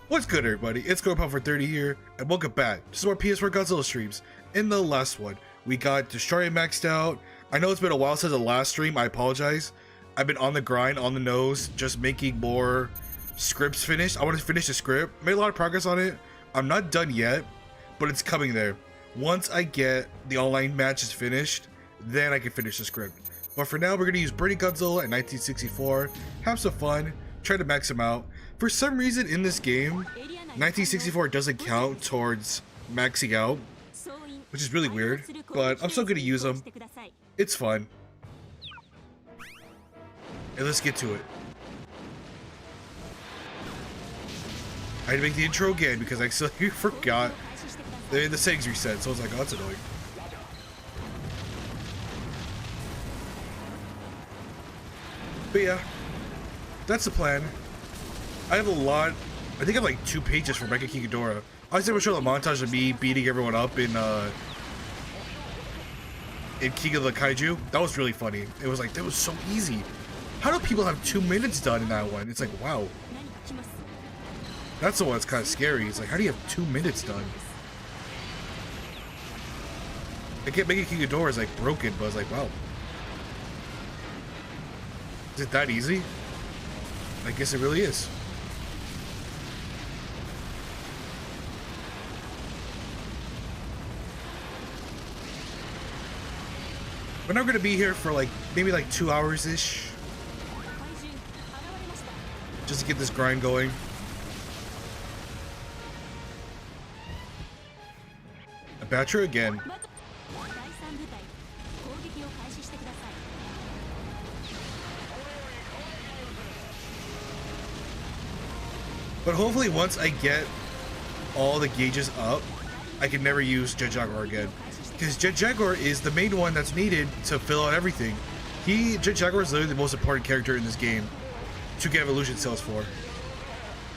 What's good, everybody? It's GoPal for 30 here, and welcome back to some more PS4 Godzilla streams. In the last one, we got Destroyer maxed out. I know it's been a while since the last stream, I apologize. I've been on the grind, on the nose, just making more scripts finished. I want to finish the script, made a lot of progress on it. I'm not done yet, but it's coming there. Once I get the online matches finished, then I can finish the script. But for now, we're going to use Every Godzilla in 1964, have some fun, try to max him out. For some reason in this game, 1964 doesn't count towards maxing out, which is really weird, but I'm still going to use them. It's fun. And let's get to it. I had to make the intro again because I still forgot the settings reset, so I was like, oh, that's annoying. But yeah, that's the plan. I have a lot. I think I have like 2 pages for Mecha King Ghidorah. I was able to show the montage of me beating everyone up in King of the Kaiju. That was really funny. It was like, that was so easy. How do people have 2 minutes done in that one? It's like, wow. That's the one that's kind of scary. It's like, how do you have 2 minutes done? I get Mecha King Ghidorah is like broken, but I was like, wow. Is it that easy? I guess it really is. We're not going to be here for like maybe like 2 hours-ish. Just to get this grind going. A Batra again. But hopefully once I get all the gauges up, I can never use Jet Jaguar again. Because Jet Jaguar is the main one that's needed to fill out everything. Jet Jaguar is literally the most important character in this game to get evolution cells for.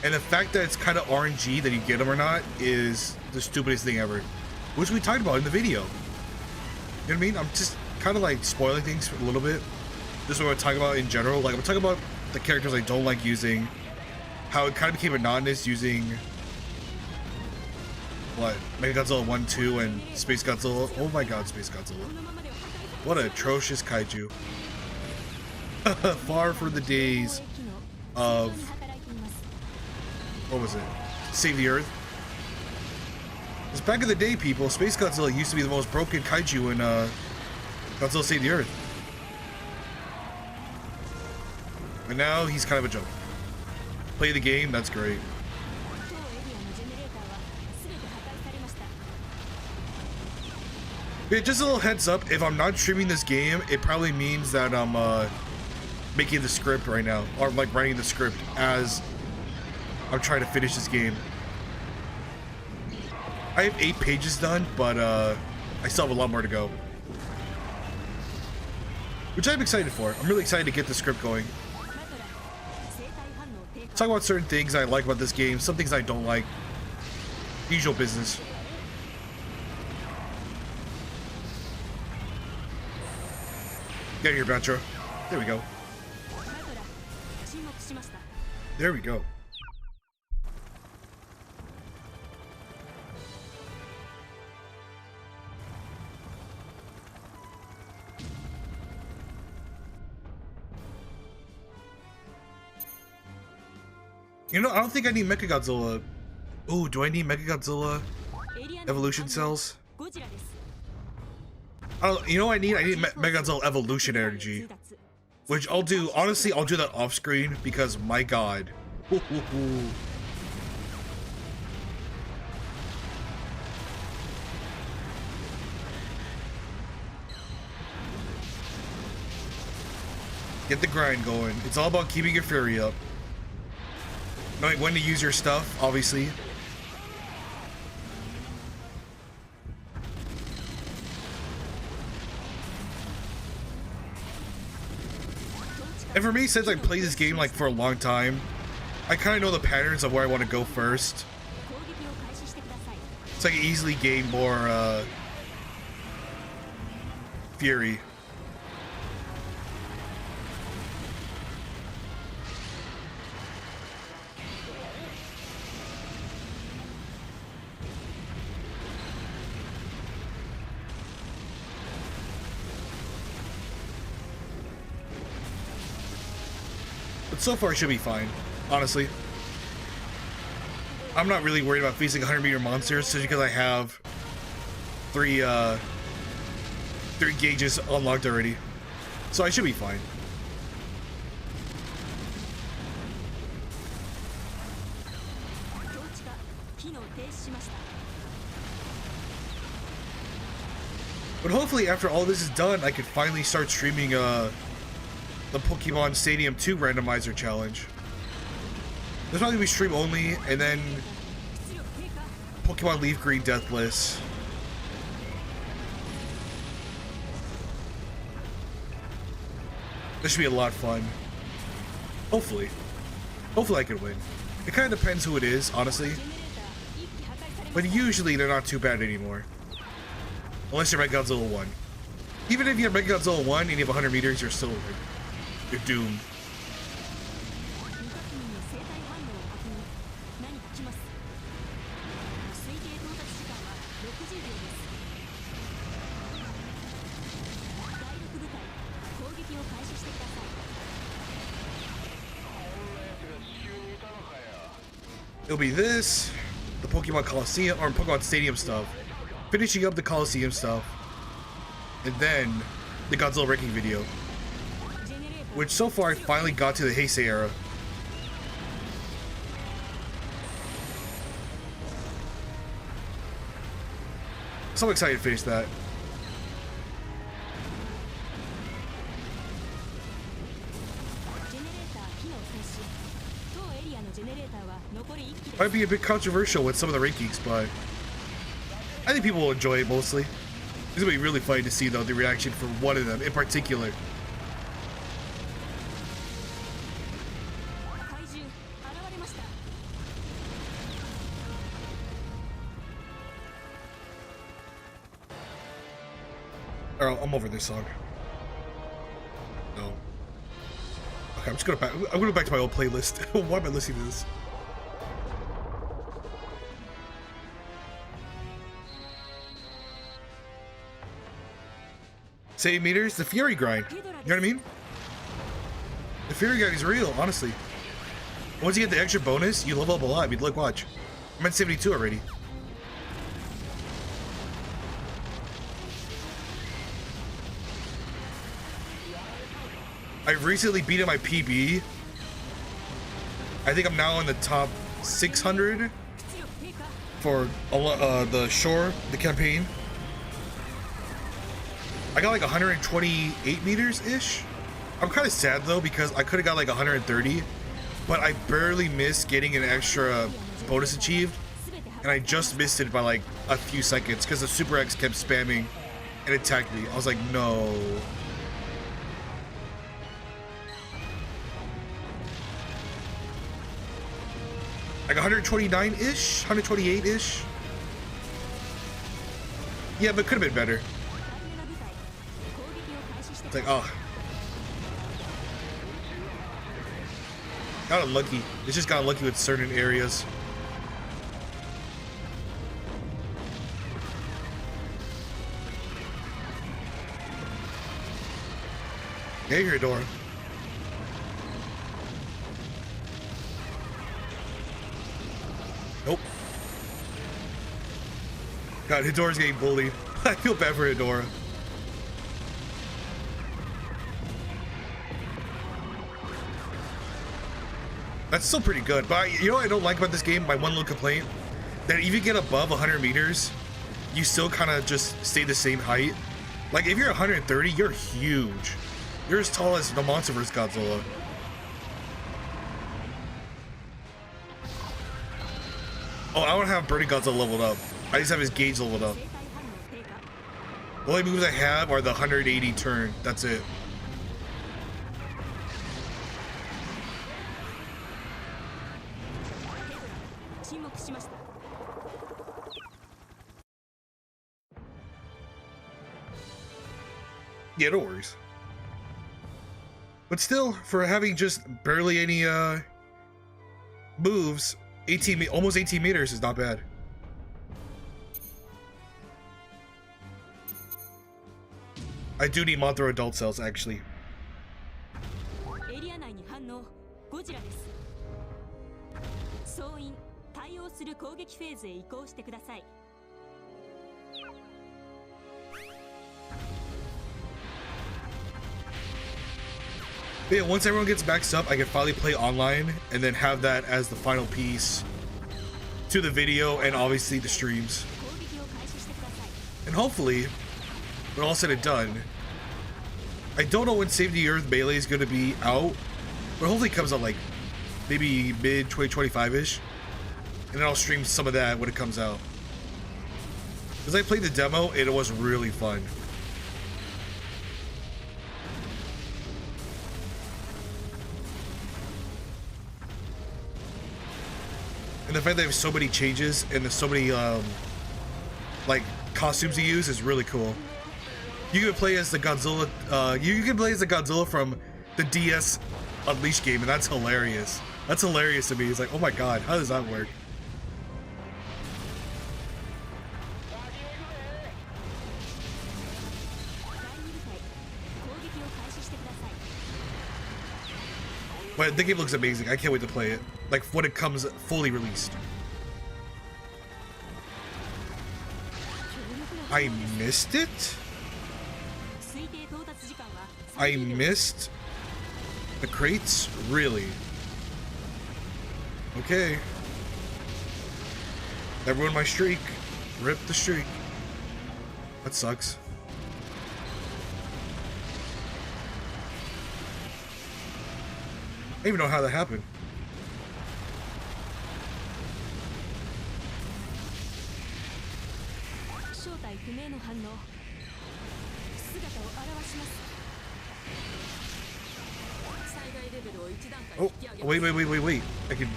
And the fact that it's kind of RNG that you get them or not is the stupidest thing ever. Which we talked about in the video. You know what I mean? I'm just kind of like spoiling things a little bit. This is what I'm talking about in general. Like I'm talking about the characters I don't like using. How it kind of became monotonous using what? Mechagodzilla 1, 2, and Space Godzilla. Oh my god, Space Godzilla. What an atrocious kaiju. Far from the days of what was it? Save the Earth. Because back in the day, people, Space Godzilla used to be the most broken kaiju in Godzilla Save the Earth. And now he's kind of a joke. Play the game, that's great. Yeah, just a little heads up, if I'm not streaming this game, it probably means that I'm making the script right now, or like writing the script as I'm trying to finish this game. I have 8 pages done, but I still have a lot more to go. Which I'm excited for. I'm really excited to get the script going. Talk about certain things I like about this game, some things I don't like. Usual business. Get here, Batra. There we go. There we go. You know, I don't think I need Mechagodzilla. Ooh, do I need Mechagodzilla evolution cells? I don't, you know what I need? I need Mechagodzilla evolution energy. Which I'll do, honestly, I'll do that off screen because my god. Get the grind going. It's all about keeping your fury up. Knowing when to use your stuff, obviously. And for me, since I played this game like for a long time, I kind of know the patterns of where I want to go first. So I can easily gain more fury. But so far, it should be fine, honestly. I'm not really worried about facing 100-meter monsters just because I have three gauges unlocked already. So I should be fine. But hopefully after all this is done, I could finally start streaming the Pokemon Stadium 2 randomizer challenge. There's probably gonna be stream only, and then Pokemon Leaf Green Deathless. This should be a lot of fun. Hopefully. Hopefully I can win. It kind of depends who it is, honestly. But usually they're not too bad anymore. Unless you're Mega Godzilla 1. Even if you have Mega Godzilla 1 and you have 100 meters, you're still you're doomed. It'll be this, the Pokemon Coliseum, or Pokemon Stadium stuff, finishing up the Coliseum stuff, and then the Godzilla ranking video, which so far I finally got to the Heisei era. So I'm excited to finish that. Might be a bit controversial with some of the rankings, but I think people will enjoy it mostly. It's gonna be really funny to see though the reaction for one of them in particular. Oh, I'm over this song. No. Okay, I'm just gonna I'm gonna go back to my old playlist. Why am I listening to this? Save meters, the Fury grind. You know what I mean? The Fury grind is real, honestly. Once you get the extra bonus, you level up a lot. I mean, look, watch. I'm at 72 already. I've recently beaten my PB. I think I'm now in the top 600 for the Shore, the campaign. I got like 128 meters-ish. I'm kind of sad though because I could have got like 130, but I barely missed getting an extra bonus achieved, and I just missed it by like a few seconds because the Super X kept spamming and attacked me. I was like, no. Like 129-ish, 128-ish. Yeah, but could have been better. It's like, oh. Got unlucky. It's just got unlucky with certain areas. Hey, here, Dora. Nope. God, Hidora's getting bullied. I feel bad for Hidora. That's still pretty good, but you know what I don't like about this game? My one little complaint? That if you get above 100 meters, you still kind of just stay the same height. Like, if you're 130, you're huge. You're as tall as the Monster vs. Godzilla. Oh, I don't have Burning Godzilla leveled up. I just have his gauge leveled up. The only moves I have are the 180 turn. That's it. Yeah, no worries. But still, for having just barely any moves, almost 18 meters is not bad. I do need Mothra adult cells, actually. ゴジラです。総員対応する攻撃フェーズへ移行してください。 But yeah, once everyone gets maxed up, I can finally play online and then have that as the final piece to the video and obviously the streams. And hopefully, when all said and done, I don't know when Save the Earth Melee is going to be out, but hopefully it comes out like maybe mid 2025-ish, and then I'll stream some of that when it comes out. Because I played the demo and it was really fun. And the fact that they have so many changes and there's so many like costumes to use is really cool. You can play as the Godzilla. You can play as the Godzilla from the DS Unleashed game, and that's hilarious. That's hilarious to me. It's like, oh my god, how does that work? But the game looks amazing. I can't wait to play it. Like when it comes fully released. I missed it? I missed the crates? Really? Okay. That ruined my streak. Rip the streak. That sucks. I don't even know how that happened. Oh, wait. I can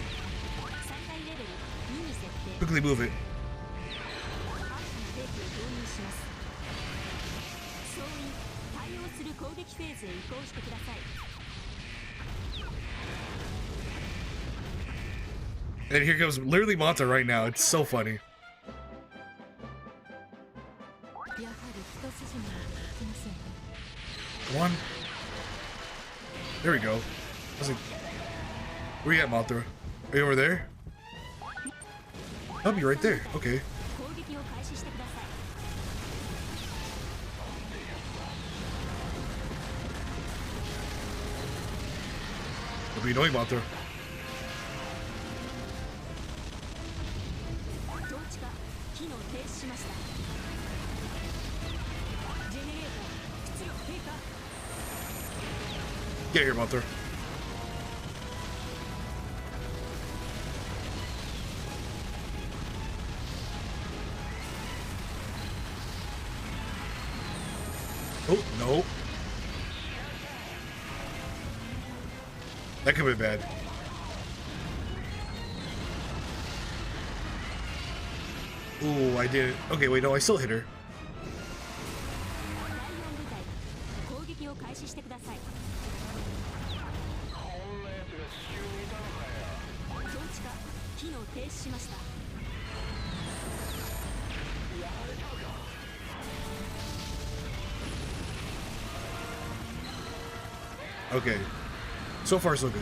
quickly move it. And here comes literally Manta right now. It's so funny. One. There we go. I was like, where you at, Mothra? Are you over there? I'll be right there. Okay. What are you doing, Mothra? Get here, Mothra. Oh, no. That could be bad. Ooh, I did it. Okay, wait, no, I still hit her. Okay. So far, so good.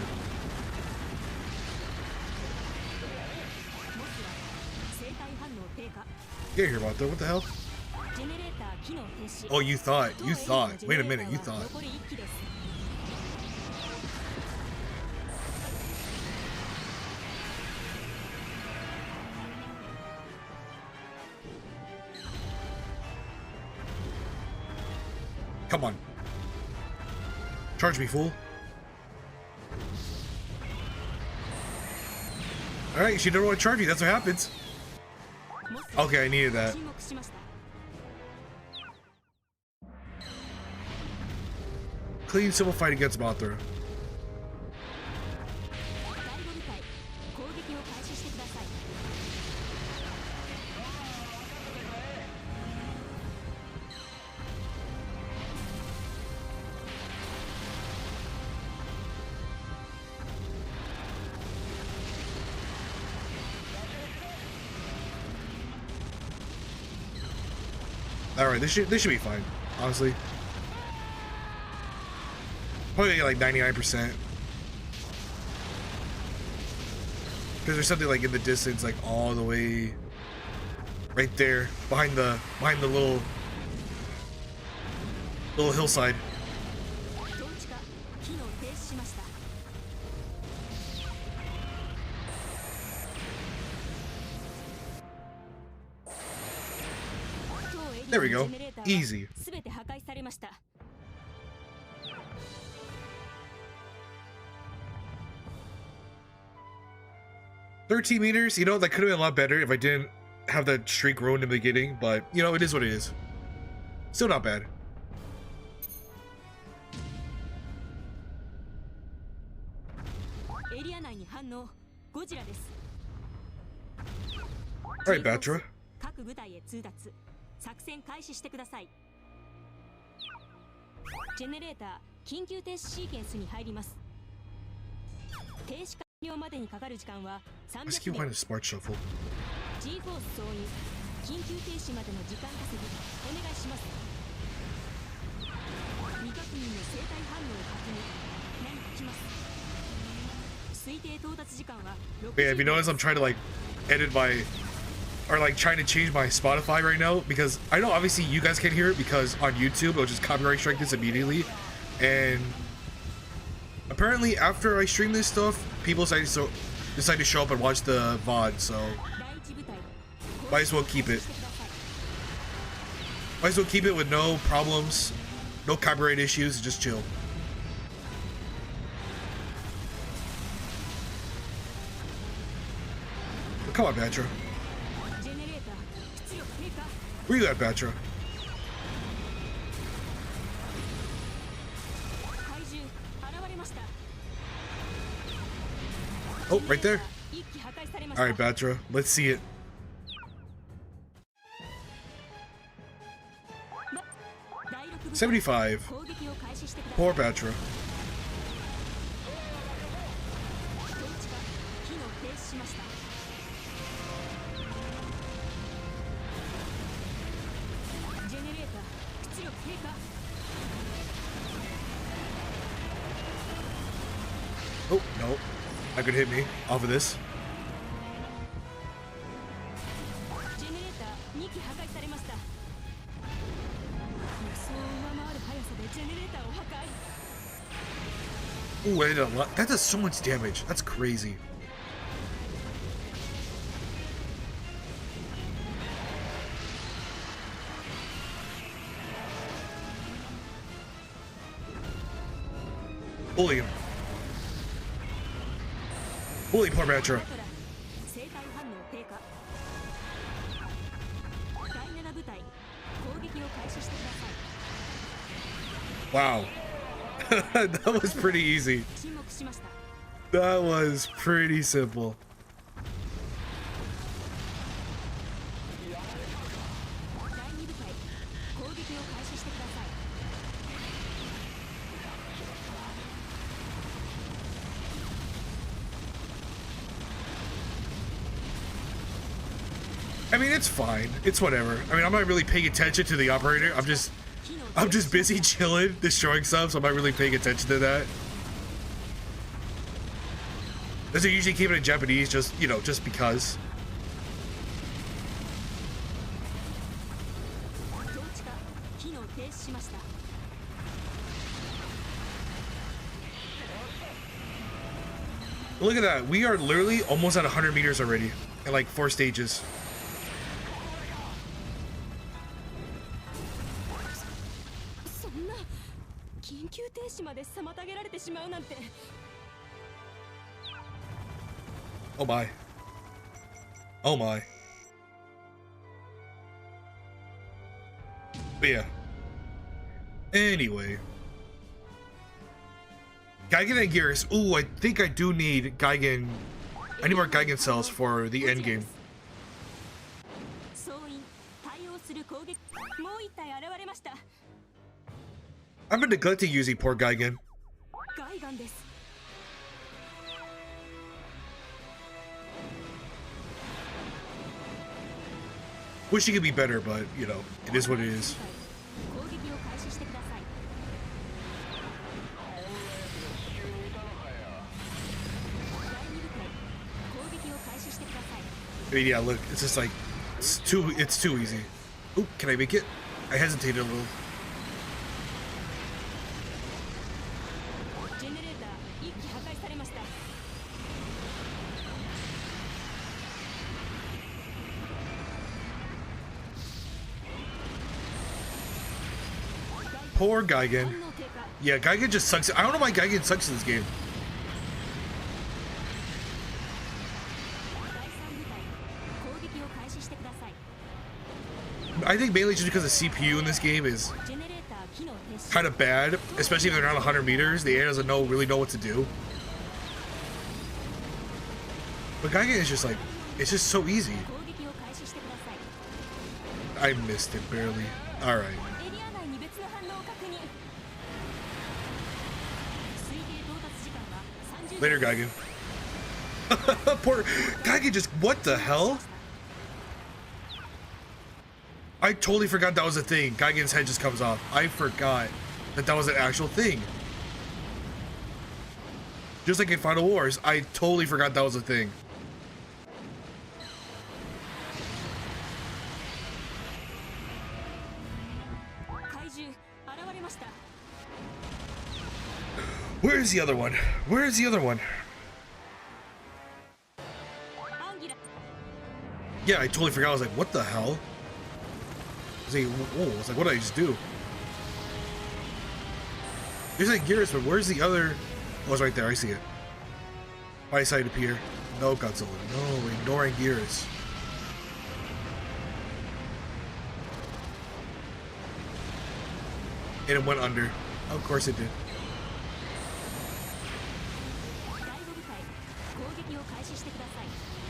Get here, Mothra. What the hell? Oh, you thought. Wait a minute, you thought. Come on. Charge me, fool. Alright, she didn't want to charge me. That's what happens. Okay, I needed that. Clean, simple fight against Mothra. Alright, this should be fine, honestly. Probably like 99%. Because there's something like in the distance, like all the way right there behind the little hillside. There we go. Easy. 13 meters, you know, that could have been a lot better if I didn't have that streak ruined in the beginning, but you know, it is what it is. Still not bad. Alright, Batra. 各部隊へ通達。作戦開始してください。ジェネレーター緊急停止シーケンスに入ります。停止完了までにかかる時間は300 Let's keep finding a smart shuffle. G フォース総員緊急停止までの時間稼ぎお願いします。未確認の生体反応を確認。何か来ます。推定到達時間は60 Yeah, if you notice, I'm trying to like edit my or like trying to change my Spotify right now because I know obviously you guys can't hear it because on YouTube it'll just copyright strike this immediately, and apparently after I stream this stuff, people decide to show up and watch the VOD, so might as well keep it. Might as well keep it with no problems, no copyright issues, just chill. But come on, Batra. Where you at, Batra? Oh, right there. Alright, Batra, let's see it. $75. Poor Batra. Oh, no. That could hit me off of this. Ooh, I did a lot. That does so much damage. That's crazy. Bully him. Bully poor Batra. Wow. That was pretty easy. That was pretty simple. I mean, it's fine. It's whatever. I mean, I'm not really paying attention to the operator. I'm just busy chilling, destroying stuff, so I'm not really paying attention to that. Does it usually keep it in Japanese, just, you know, just because? Look at that. We are literally almost at 100 meters already in like 4 stages. Oh my. Oh my. But yeah. Anyway. Gigan and Gears. Ooh, I think I do need Gigan. I need more Gigan cells for the end game. I've been neglecting using poor Gigan. Wish he could be better, but you know, it is what it is. I mean, yeah, look, it's just like, it's too easy. Oop, can I make it? I hesitated a little. Poor Gigan. Yeah, Gigan just sucks. I don't know why Gigan sucks in this game. I think mainly just because the CPU in this game is kind of bad, especially if they're not 100 meters. The AI doesn't really know what to do. But Gigan is just like, it's just so easy. I missed it barely. All right. Later, Gigan. Poor Gigan just, what the hell? I totally forgot that was a thing. Gigan's head just comes off. I forgot that was an actual thing. Just like in Final Wars, I totally forgot that was a thing. Where's the other one? Where's the other one? Yeah, I totally forgot. I was like, what the hell? I was like, what did I just do? There's like Gears, but where's the other? Oh, it's right there. I see it. By side appear. No, Godzilla. No, ignoring Gears. And it went under. Of course it did.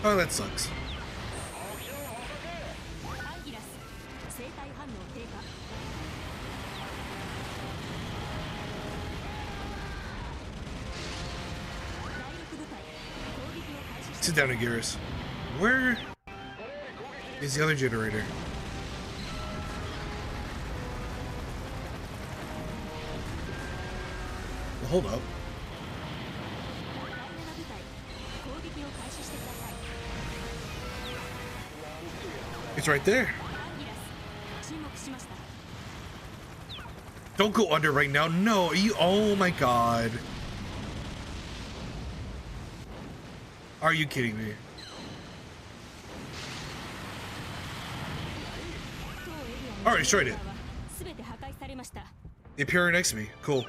Oh, that sucks. Sit down, Agiris. Where is the other generator? Well, hold up. It's right there. Don't go under right now. No, you. Oh my god. Are you kidding me? Alright, destroyed it. The Imperial next to me. Cool.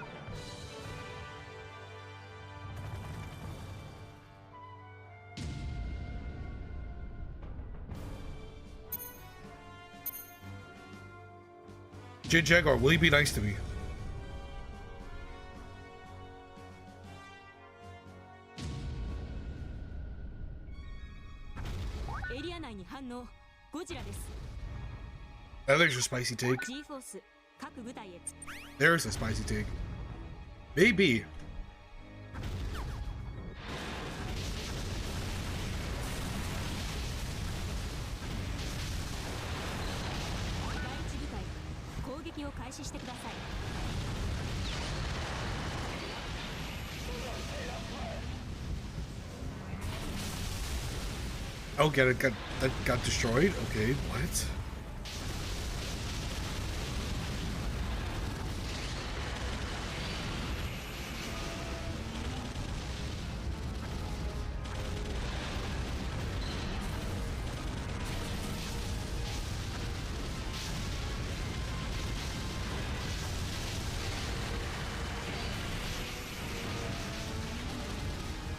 J Jaguar, will you be nice to me? There's a spicy take. There's a spicy take. Maybe. Oh, that got destroyed? Okay, what?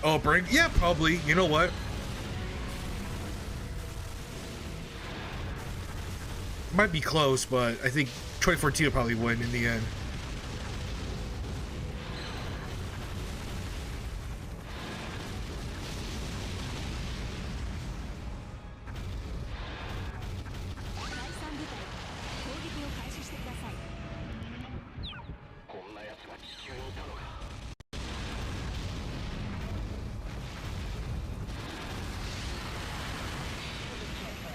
Oh, break? Yeah, probably. You know what? Might be close, but I think 2014 will probably win in the end.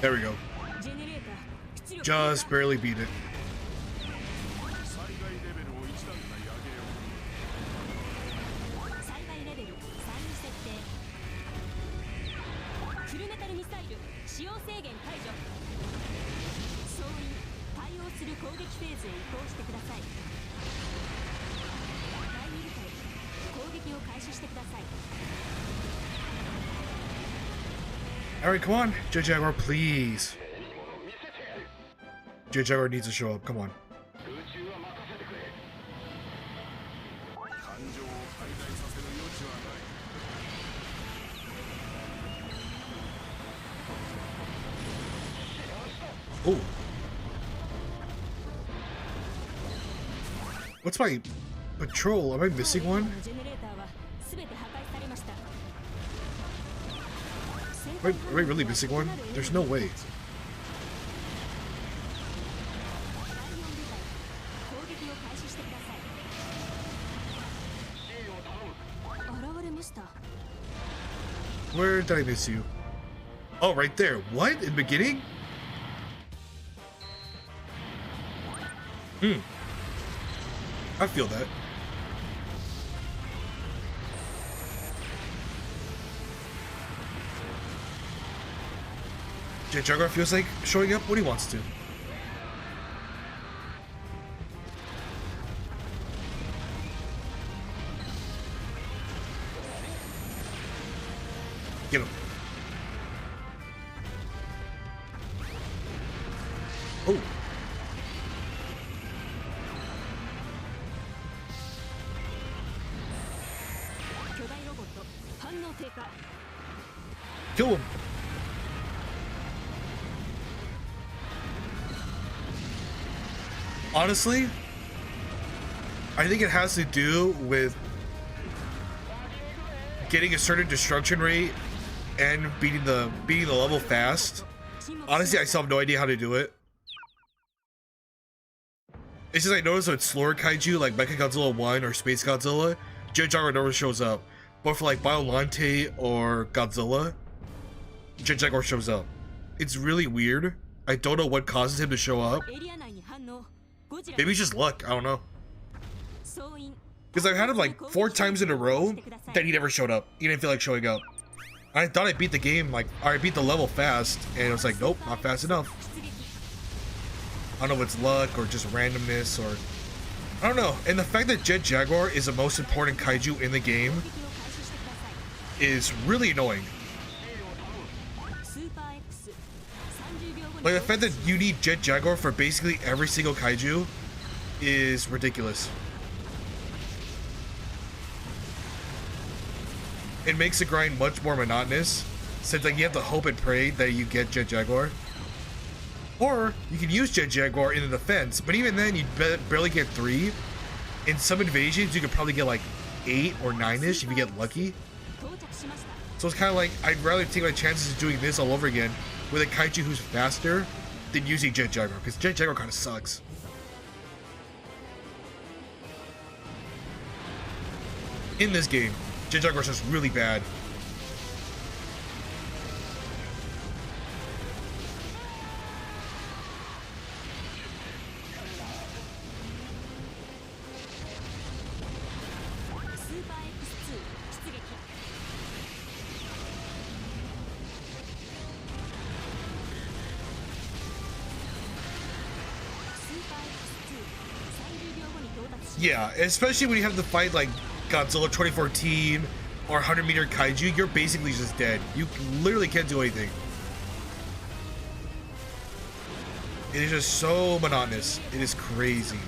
There we go. Just barely beat it. ミサイル使用制限解除。総員対応する攻撃フェーズへ移行してください。第2部隊攻撃を開始してください。 Alright, come on, Jet Jaguar, please. Jet Jaguar needs to show up, come on. Oh. What's my patrol? Am I missing one? Am I really missing one? There's no way. Where did I miss you? Oh, right there. What? In the beginning? I feel that. Jet Jaguar feels like showing up when he wants to. Get him. Oh. Kill him. Honestly, I think it has to do with getting a certain destruction rate and beating the level fast. Honestly, I still have no idea how to do it. It's just I noticed with slower kaiju like Mecha Godzilla 1 or Space Godzilla, Jet Jaguar never shows up. But for like Biolante or Godzilla, Jet Jaguar shows up. It's really weird. I don't know what causes him to show up. Maybe it's just luck, I don't know. Because I've had him like 4 times in a row that he never showed up. He didn't feel like showing up. I thought I beat the game, like, or I beat the level fast, and it was like, nope, not fast enough. I don't know if it's luck or just randomness or... I don't know. And the fact that Jet Jaguar is the most important kaiju in the game is really annoying. Like, the fact that you need Jet Jaguar for basically every single kaiju is ridiculous. It makes the grind much more monotonous, since like you have to hope and pray that you get Jet Jaguar. Or you can use Jet Jaguar in the defense, but even then you barely get 3. In some invasions you could probably get like 8 or 9ish if you get lucky. So it's kind of like, I'd rather take my chances of doing this all over again with a kaiju who's faster than using Jet Jaguar, because Jet Jaguar kind of sucks. In this game, Jet Jaguar is just really bad. Yeah, especially when you have to fight like Godzilla 2014 or 100-meter kaiju, you're basically just dead. You literally can't do anything. It is just so monotonous. It is crazy.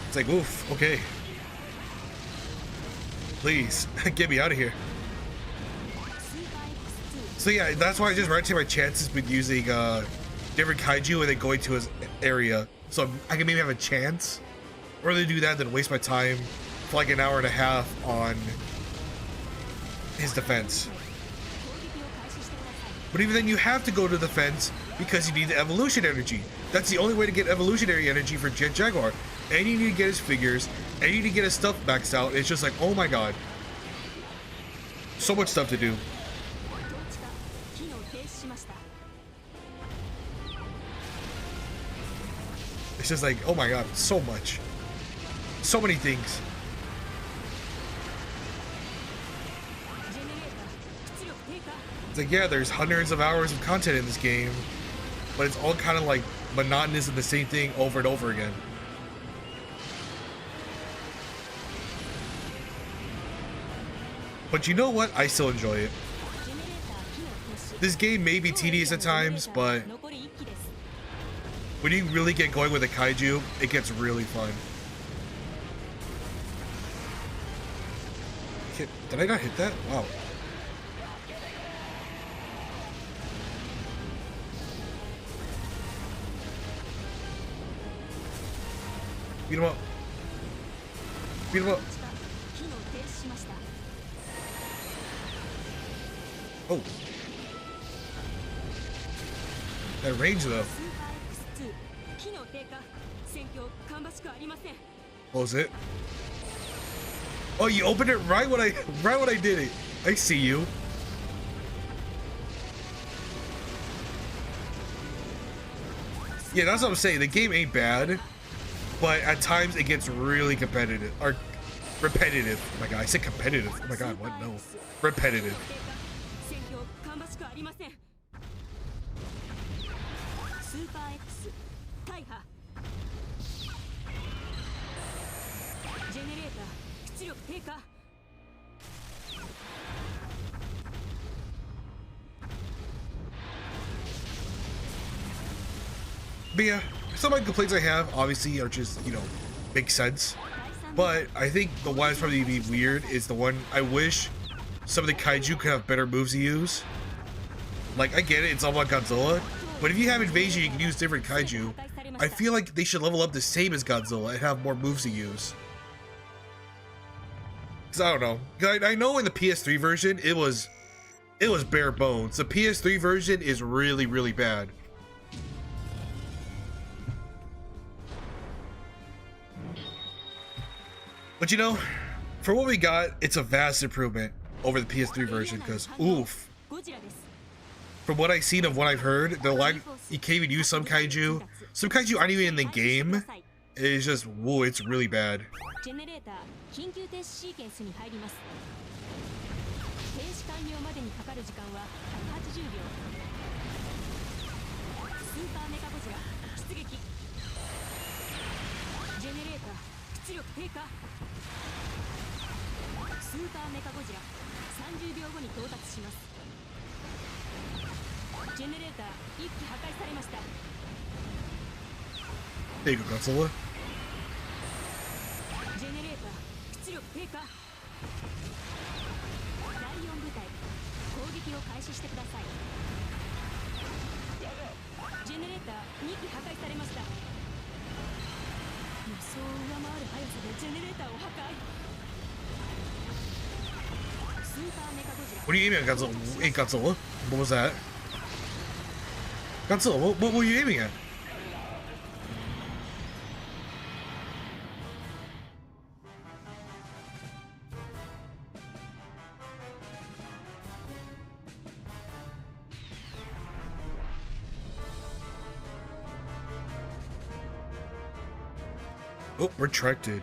It's like, oof, okay. Please, get me out of here. So yeah, that's why I just rather take my chances with using different kaiju and then going to his area, so I can maybe have a chance. Rather do that than waste my time for like an hour and a half on his defense. But even then, you have to go to the defense because you need the evolution energy. That's the only way to get evolutionary energy for Jet Jaguar. And you need to get his figures, and you need to get his stuff maxed out. It's just like, oh my god, so much stuff to do. It's just like, oh my god, so much. So many things. It's like, yeah, there's hundreds of hours of content in this game, but it's all kind of like monotonous and the same thing over and over again. But you know what? I still enjoy it. This game may be tedious at times, but when you really get going with a kaiju, it gets really fun. Did I not hit that? Wow. Beat him up. Beat him up. Oh. That range though. What was it? Oh, you opened it right when I did it. I see you. Yeah, that's what I'm saying. The game ain't bad, but at times it gets really competitive or repetitive. Oh my god, I said competitive. Oh my god, what? No, repetitive. But yeah, some of my complaints I have obviously are just, you know, make sense. But I think the one that's probably be weird is the one I wish some of the kaiju could have better moves to use. Like, I get it, it's all about Godzilla, but if you have invasion, you can use different kaiju. I feel like they should level up the same as Godzilla and have more moves to use. Cause I don't know. I know in the PS3 version it was bare bones. The PS3 version is really, really bad. But you know, for what we got, it's a vast improvement over the PS3 version. Because oof, from what I've seen of what I've heard, the line you can't even use some kaiju. Some kaiju aren't even in the game. It's just whoa, it's really bad. There you go, Godzilla. What are you aiming at, Godzilla? Hey, Godzilla. What was that? Godzilla, what were you aiming at? Oh, retracted.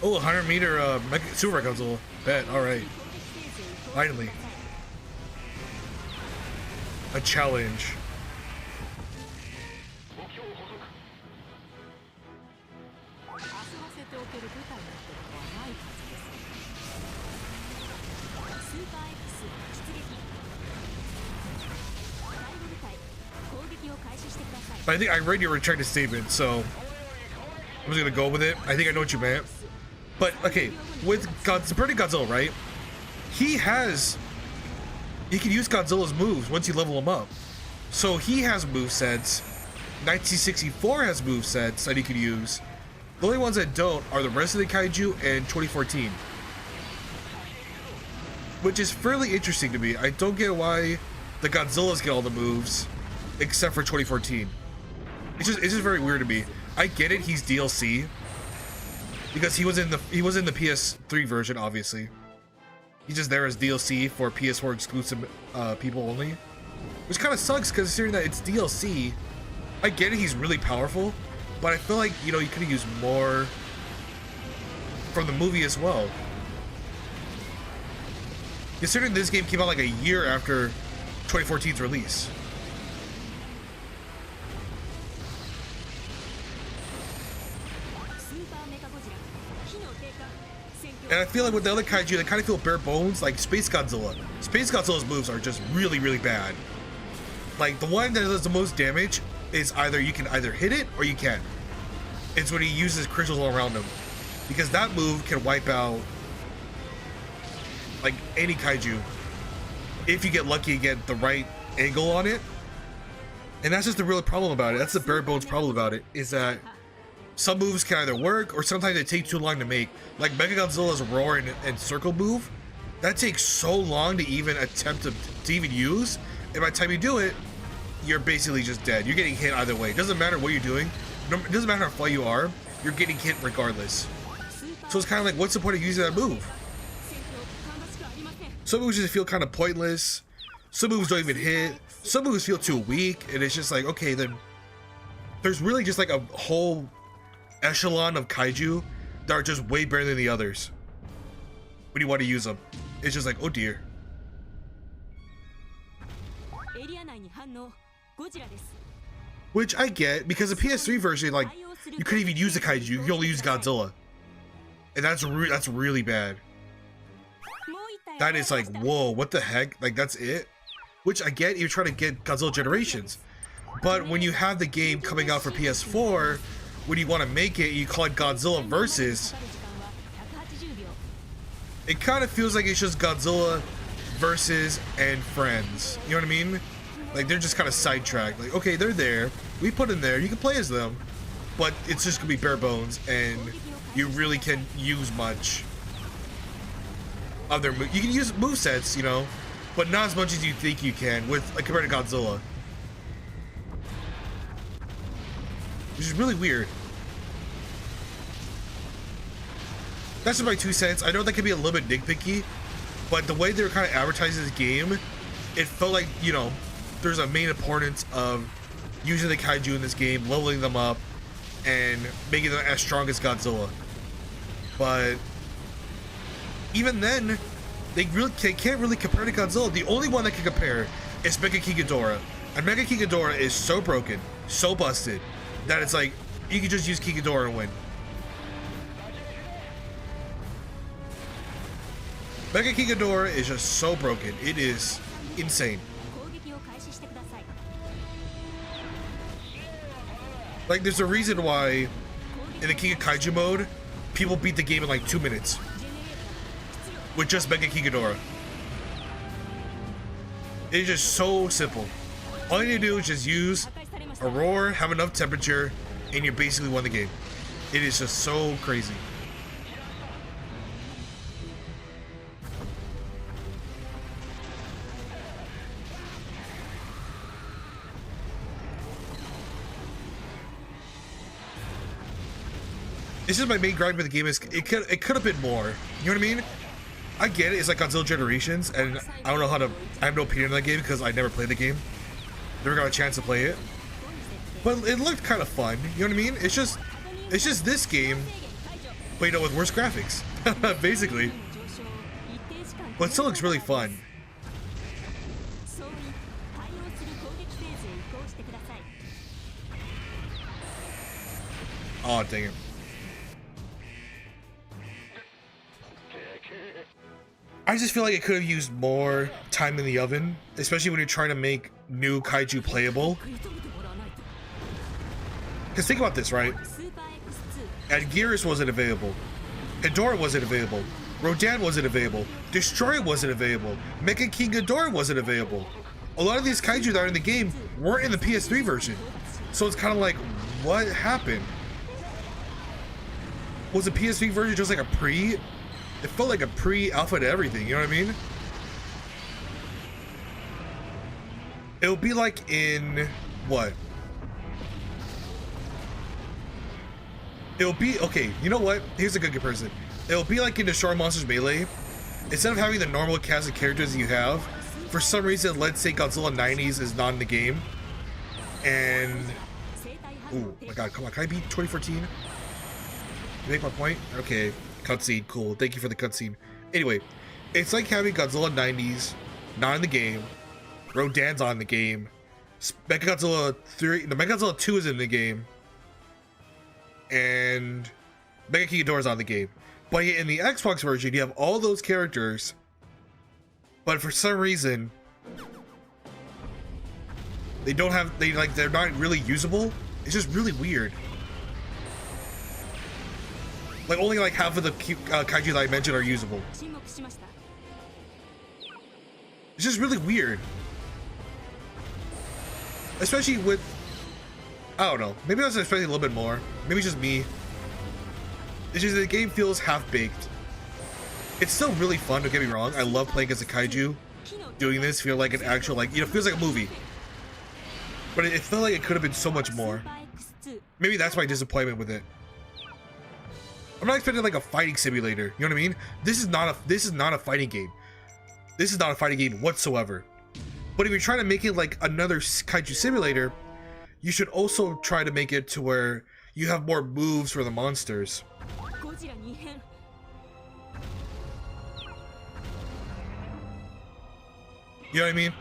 Oh, 100 meter Super Godzilla. Bet, alright. Finally. A challenge. But I think I read your retracted statement, so I'm just gonna go with it. I think I know what you meant. But okay, with Godzilla, right? He can use Godzilla's moves once you level him up. So he has movesets. 1964 has movesets that he could use. The only ones that don't are the rest of the Kaiju and 2014. Which is fairly interesting to me. I don't get why the Godzillas get all the moves except for 2014. It's just very weird to me. I get it, he's DLC because he was in the PS3 version, obviously. He's just there as DLC for PS4 exclusive people only, which kind of sucks considering that it's DLC. I get it, he's really powerful, but I feel like, you know, you could have used more from the movie as well. Considering this game came out like a year after 2014's release. And I feel like with the other kaiju, they kind of feel bare bones, like Space Godzilla. Space Godzilla's moves are just really, really bad. Like, the one that does the most damage is you can either hit it or you can't. It's when he uses crystals all around him. Because that move can wipe out like any kaiju if you get lucky and get the right angle on it. And that's just the real problem about it. That's the bare bones problem about it, is that some moves can either work or sometimes they take too long to make. Like Mechagodzilla's roar and circle move, that takes so long to even attempt to even use, and by the time you do it, you're basically just dead. You're getting hit either way. It doesn't matter what you're doing. It doesn't matter how far you are, you're getting hit regardless. So it's kind of like, what's the point of using that move? Some moves just feel kind of pointless. Some moves don't even hit. Some moves feel too weak, and it's just like, okay, then there's really just like a whole echelon of kaiju that are just way better than the others when you want to use them. It's just like, oh dear. Which I get, because the PS3 version, like, you couldn't even use the kaiju, you can only use Godzilla. And that's really bad. That is like, whoa, what the heck? Like, that's it? Which I get, you're trying to get Godzilla Generations. But when you have the game coming out for PS4, when you want to make it, you call it Godzilla Versus. It kind of feels like it's just Godzilla Versus and Friends. You know what I mean? Like, they're just kind of sidetracked. Like, okay, they're there. We put them there. You can play as them. But it's just going to be bare bones. And you really can't use much of their You can use movesets, you know, but not as much as you think you can with, like, compared to Godzilla. Which is really weird. That's just my 2 cents. I know that could be a little bit nitpicky, but the way they were kind of advertising this game, it felt like, you know, there's a main importance of using the kaiju in this game, leveling them up, and making them as strong as Godzilla. But even then, they can't really compare to Godzilla. The only one that can compare is Mega King Ghidorah. And Mega King Ghidorah is so broken, so busted, that it's like, you can just use King Ghidorah and win. Mega King Ghidorah is just so broken. It is insane. Like, there's a reason why in the King of Kaiju mode, people beat the game in like 2 minutes with just Mega King Ghidorah. It's just so simple. All you need to do is just use a roar, have enough temperature, and you basically won the game. It is just so crazy. This is my main gripe with the game, is it could have been more. You know what I mean? I get it, it's like Godzilla Generations, and I don't know how to, I have no opinion on that game because I never played the game. Never got a chance to play it. But it looked kind of fun, you know what I mean? It's just this game, but you know, with worse graphics, basically. But it still looks really fun. Oh, dang it. I just feel like it could have used more time in the oven, especially when you're trying to make new kaiju playable. Because think about this, right? Adgeris wasn't available. Ghidorah wasn't available. Rodan wasn't available. Destroyer wasn't available. Mecha King Ghidorah wasn't available. A lot of these kaiju that are in the game weren't in the PS3 version. So it's kind of like, what happened? Was the PS3 version just like a pre? It felt like a pre-alpha to everything, you know what I mean? It'll be like in what? It'll be okay. You know what? Here's a good comparison. It'll be like in Destroy Monsters Melee. Instead of having the normal cast of characters you have, for some reason, let's say Godzilla 90s is not in the game, and oh my god, come on, can I beat 2014? You make my point? Okay, cutscene, cool. Thank you for the cutscene. Anyway, it's like having Godzilla 90s not in the game, Rodan's on the game, Mechagodzilla 3, the Mechagodzilla 2 is in the game, and Mega King Ghidorah's on the game. But in the Xbox version, you have all those characters, but for some reason, they're not really usable. It's just really weird. Like only like half of the kaiju that I mentioned are usable. It's just really weird. Especially with, I don't know, maybe I was expecting a little bit more. Maybe it's just me. It's just the game feels half-baked. It's still really fun, don't get me wrong. I love playing as a kaiju. Doing this feel like an actual, like, you know, feels like a movie. But it felt like it could have been so much more. Maybe that's my disappointment with it. I'm not expecting like a fighting simulator, you know what I mean? This is not a fighting game. This is not a fighting game whatsoever. But if you're trying to make it like another kaiju simulator, you should also try to make it to where you have more moves for the monsters. You know what I mean?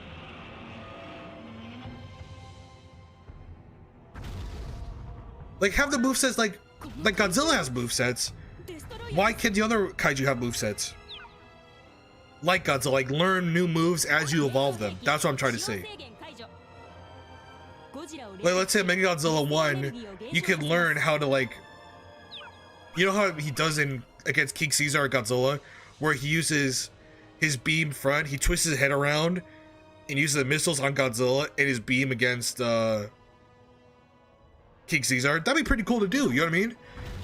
Like have the movesets like Godzilla has movesets. Why can't the other kaiju have movesets? Like Godzilla, like learn new moves as you evolve them. That's what I'm trying to say. Like let's say Mechagodzilla 1, you can learn how to like, you know how he does in against King Caesar or Godzilla, where he uses his beam front, he twists his head around and uses the missiles on Godzilla and his beam against King Caesar. That'd be pretty cool to do, you know what I mean?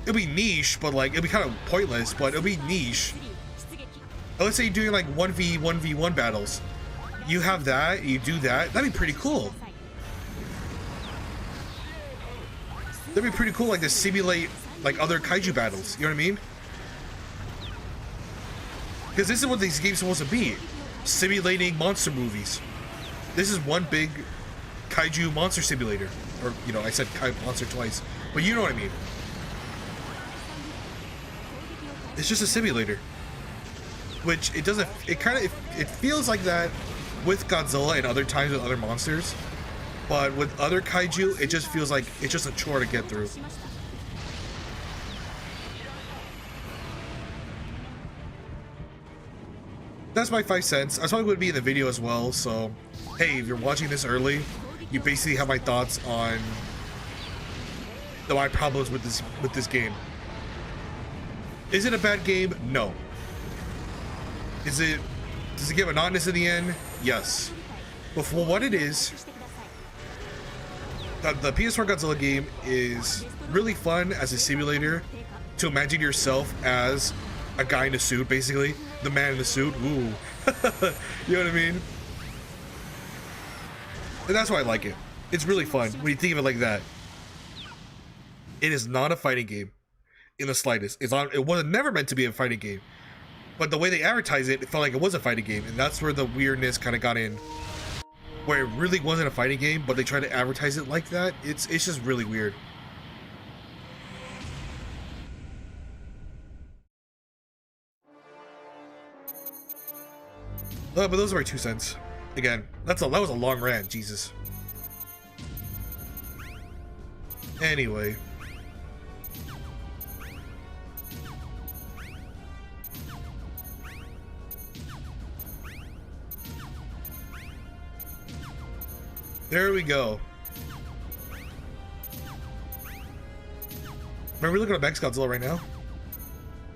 It'll be niche, but like it'll be kind of pointless, but it'll be niche. Let's say you're doing like 1v1 battles. You have that, you do that, that'd be pretty cool. That'd be pretty cool, like to simulate like other kaiju battles, you know what I mean? Because this is what these games are supposed to be. Simulating monster movies. This is one big kaiju monster simulator. Or, you know, I said monster twice, but you know what I mean. It's just a simulator. Which it doesn't, it feels like that with Godzilla and other times with other monsters. But with other kaiju, it just feels like it's just a chore to get through. That's my 5 cents. I probably would be in the video as well, so hey, if you're watching this early, you basically have my thoughts on my problems with this game. Is it a bad game? No. Does it get monotonous in the end? Yes. But for what it is, the PS4 Godzilla game is really fun as a simulator to imagine yourself as a guy in a suit, basically. The man in the suit. Ooh. You know what I mean? And that's why I like it. It's really fun when you think of it like that. It is not a fighting game in the slightest. It was never meant to be a fighting game. But the way they advertised it, it felt like it was a fighting game. And that's where the weirdness kind of got in. Where it really wasn't a fighting game, but they tried to advertise it like that. It's just really weird. But those are my 2 cents. Again, that was a long rant, Jesus. Anyway. There we go. Are we looking at Max Godzilla right now?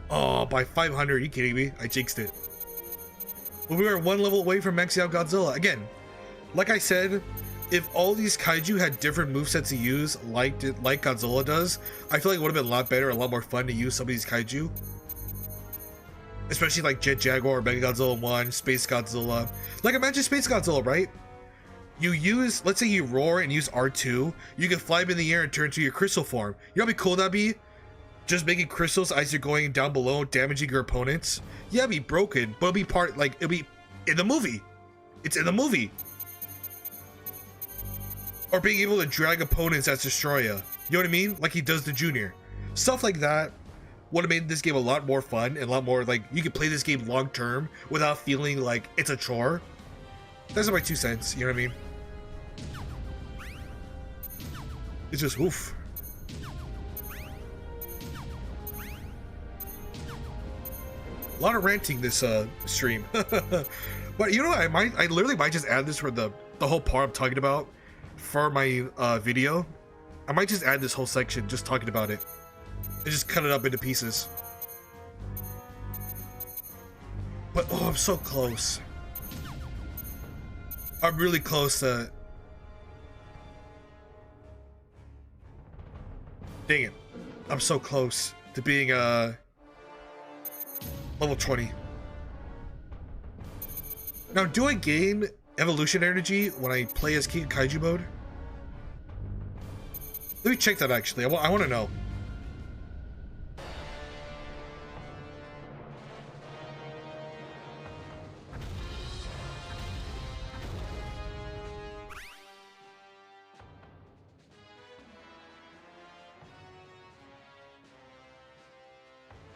Oh, by 500, are you kidding me? I jinxed it. But we are one level away from maxing out Godzilla. Again, like I said, if all these kaiju had different movesets to use, like Godzilla does, I feel like it would have been a lot better, a lot more fun to use some of these kaiju. Especially like Jet Jaguar, Mega Godzilla 1, Space Godzilla. Like imagine Space Godzilla, right? you use, let's say you roar and use R2, you can fly up in the air and turn to your crystal form. You know how cool that'd be? Just making crystals as you're going down below, damaging your opponents. Yeah, it'd be broken, but it'll be part, like, it'll be in the movie. It's in the movie. Or being able to drag opponents as Destroya. You know what I mean? Like he does the Junior. Stuff like that would have made this game a lot more fun and a lot more, like, you could play this game long term without feeling like it's a chore. That's my 2 cents, you know what I mean? It's just oof. A lot of ranting this stream. But you know what, I literally might just add this for the whole part I'm talking about for my video. I might just add this whole section just talking about it and just cut it up into pieces. But oh, I'm so close. I'm really close to... Dang it. I'm so close to being level 20. Now, do I gain evolution energy when I play as King Kaiju mode? Let me check that actually. I want to know.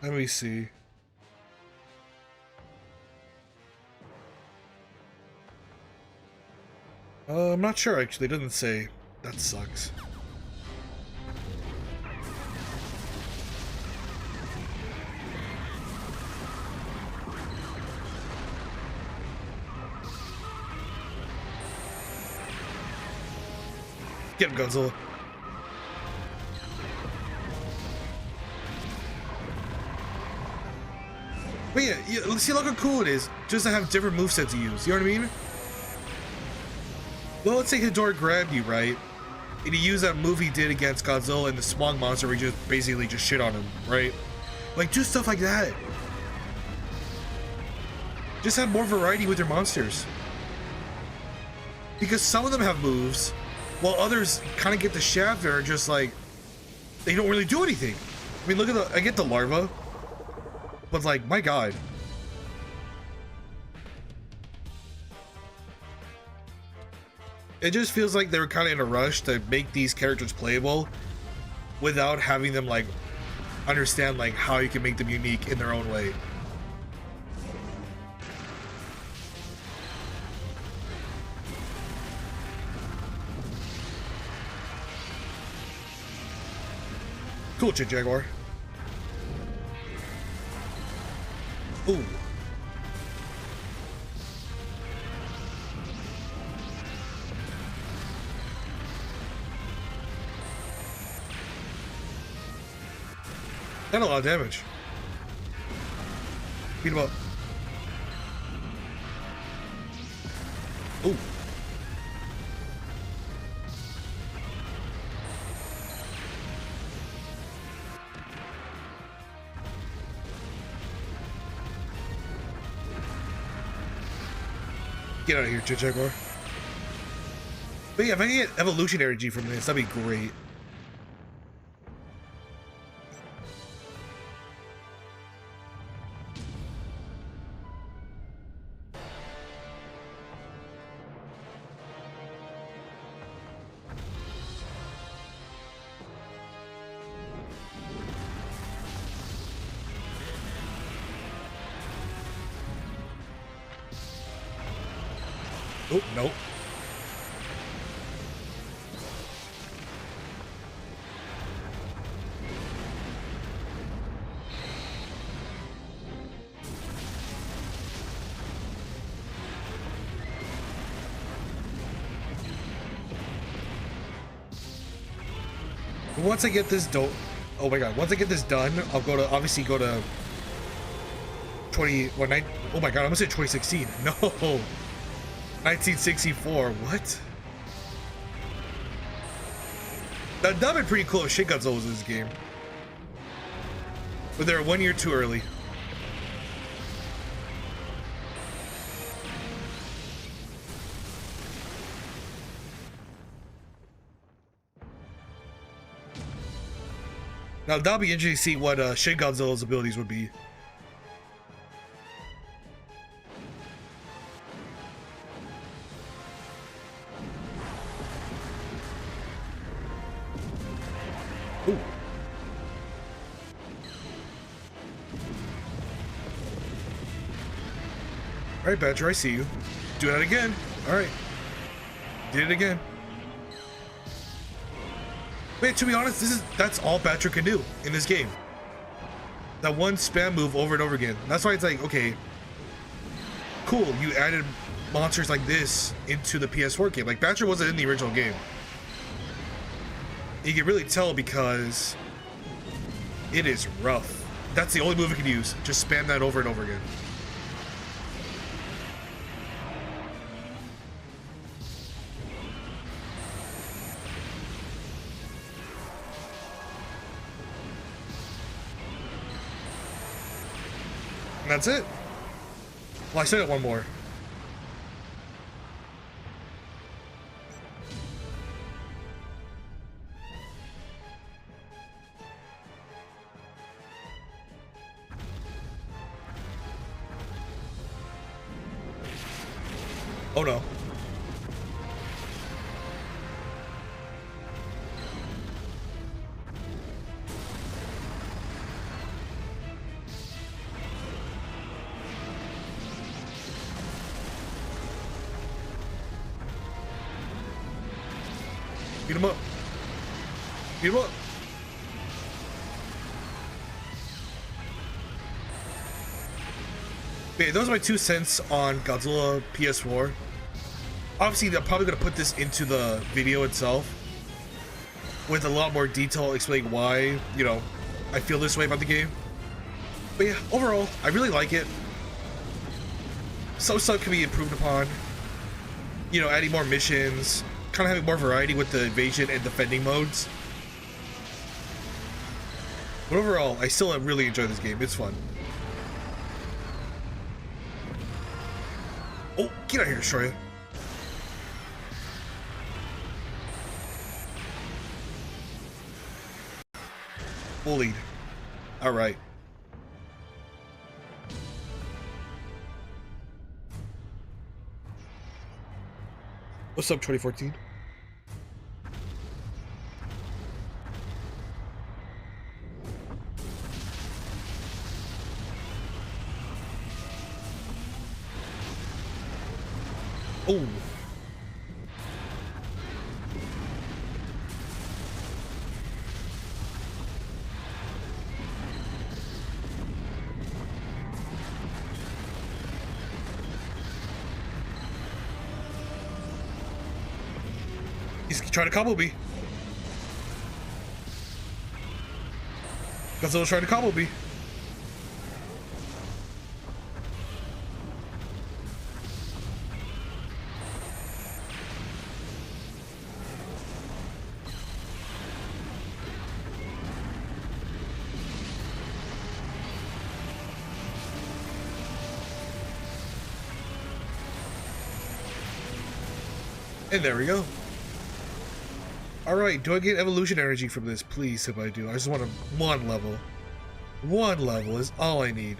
Let me see. I'm not sure actually. It doesn't say. That sucks. Get him, Godzilla. But yeah, see, look how cool it is just to have different movesets to use. You know what I mean? Well, let's say Hidori grabbed you, right? And he used that move he did against Godzilla and the smog monster where he just basically just shit on him, right? Like, do stuff like that. Just have more variety with your monsters. Because some of them have moves, while others kind of get the shaft and are just like, they don't really do anything. I mean, look at I get the larva, but like, my god. It just feels like they were kind of in a rush to make these characters playable without having them like understand like how you can make them unique in their own way. Cool, Jet Jaguar. Ooh. And a lot of damage. Beat him up. Ooh. Get out of here, Jet Jaguar. But yeah, if I can get evolution energy from this, that'd be great. Oh, nope. Once I get this oh my god, once I get this done, I'll go to, obviously go to 20, what, oh my god, I'm gonna say 2016. No. 1964, what? That'd been pretty cool if Shin Godzilla was in this game. But they're 1 year too early. Now that'll be interesting to see what Shin Godzilla's abilities would be. Ooh. Alright, Badger, I see you. Do that again. Alright. Did it again. Wait, to be honest, that's all Badger can do in this game. That one spam move over and over again. That's why it's like, okay, cool, you added monsters like this into the PS4 game. Like, Badger wasn't in the original game. You can really tell because it is rough. That's the only move it can use. Just spam that over and over again. And that's it. Well, I said it one more. Oh no. Beat him up. Beat him up. Okay, those are my 2 cents on Godzilla PS4. Obviously, they're probably going to put this into the video itself with a lot more detail explaining why, you know, I feel this way about the game. But yeah, overall, I really like it. Some stuff can be improved upon. You know, adding more missions, kind of having more variety with the invasion and defending modes. But overall, I still really enjoy this game. It's fun. Oh, get out of here, Destroyer. Bullied. Alright. What's up, 2014? Oh. He's trying to combo me. Godzilla's trying to combo me. And there we go. Alright, do I get evolution energy from this? Please, if I do. I just want one level. One level is all I need.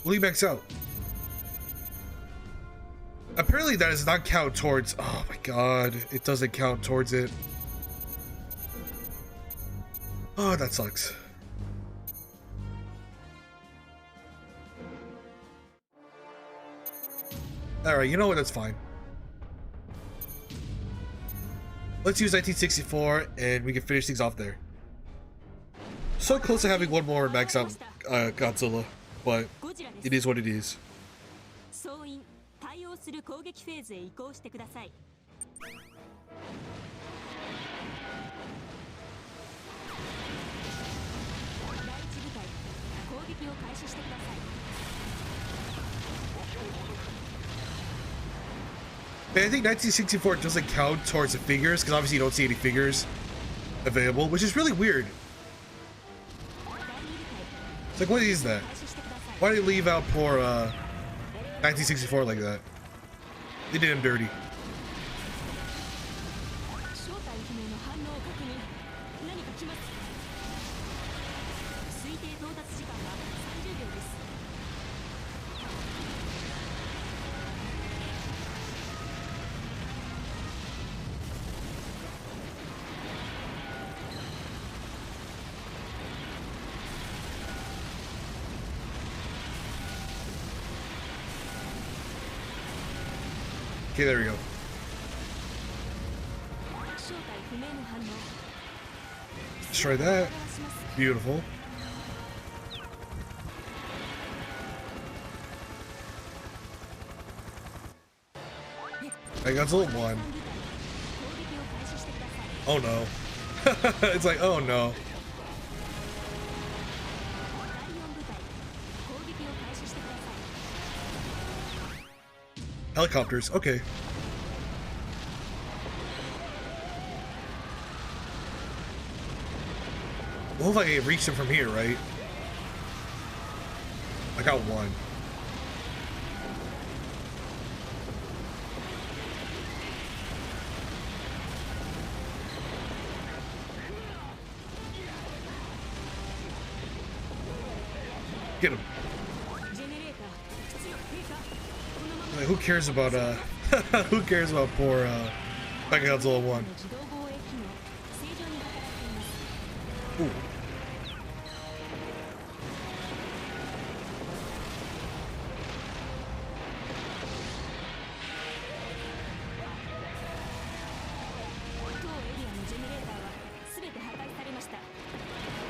Will he max out? Apparently that does not count towards... Oh my god, it doesn't count towards it. Oh, that sucks. Alright, you know what, that's fine. Let's use 1964 and we can finish things off there. So close to having one more max out Godzilla, but it is what it is. 対応する攻撃フェーズへ移行してください。第一部隊、攻撃を開始してください。I think 1964 doesn't count towards the figures because obviously you don't see any figures. available, which is really weird. It's like, what is that? Why did they leave out poor 1964 like that? They did him dirty. Okay, there we go. Destroy that. Beautiful. I got Godzilla 1. Oh no. It's like, oh no. Helicopters, okay. Well, if I can reach them from here, right? I got one. Get him. Like, who cares about who cares about poor Godzilla 1? Ooh.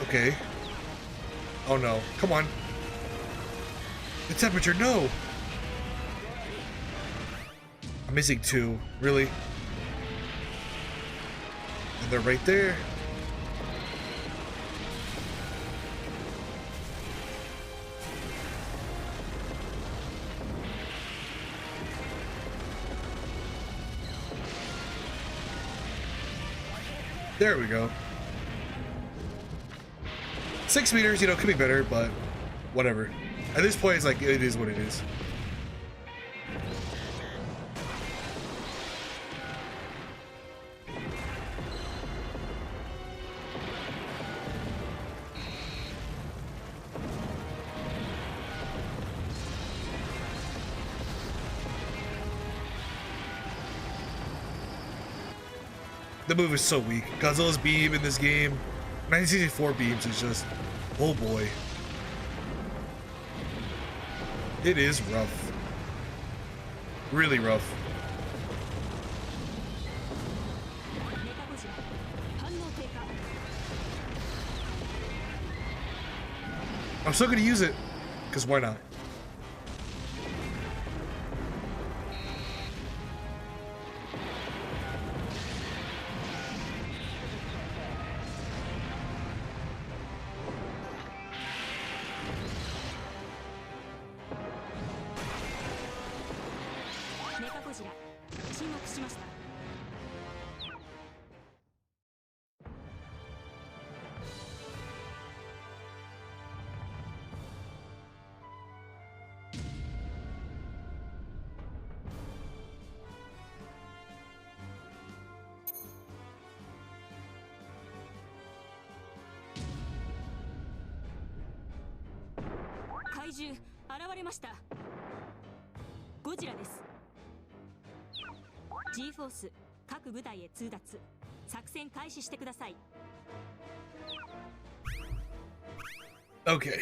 Okay. Oh no. Come on. The temperature, no! I'm missing 2. Really? And they're right there. There we go. 6 meters, you know, could be better, but whatever. At this point, it's like, it is what it is. The move is so weak. Godzilla's beam in this game, 1964 beams is just, oh boy. It is rough. Really rough. I'm still gonna use it, because why not? Kaiju 現れました。ゴジラです。G フォース各部隊へ通達。作戦開始してください。Okay.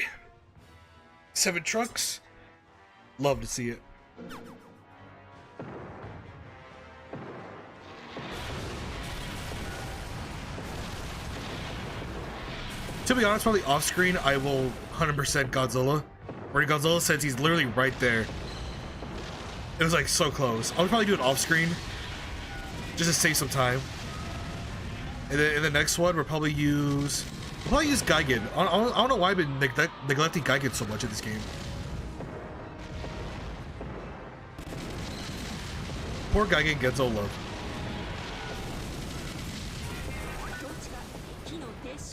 7 trucks. Love to see it. To be honest, probably off screen, I will 100% Godzilla. Where Godzilla says he's literally right there. It was like so close. I would probably do it off screen just to save some time. And then in the next one, we'll probably use Gigan. I don't know why I've been neglecting Gigan so much in this game. Poor Gigan gets no love.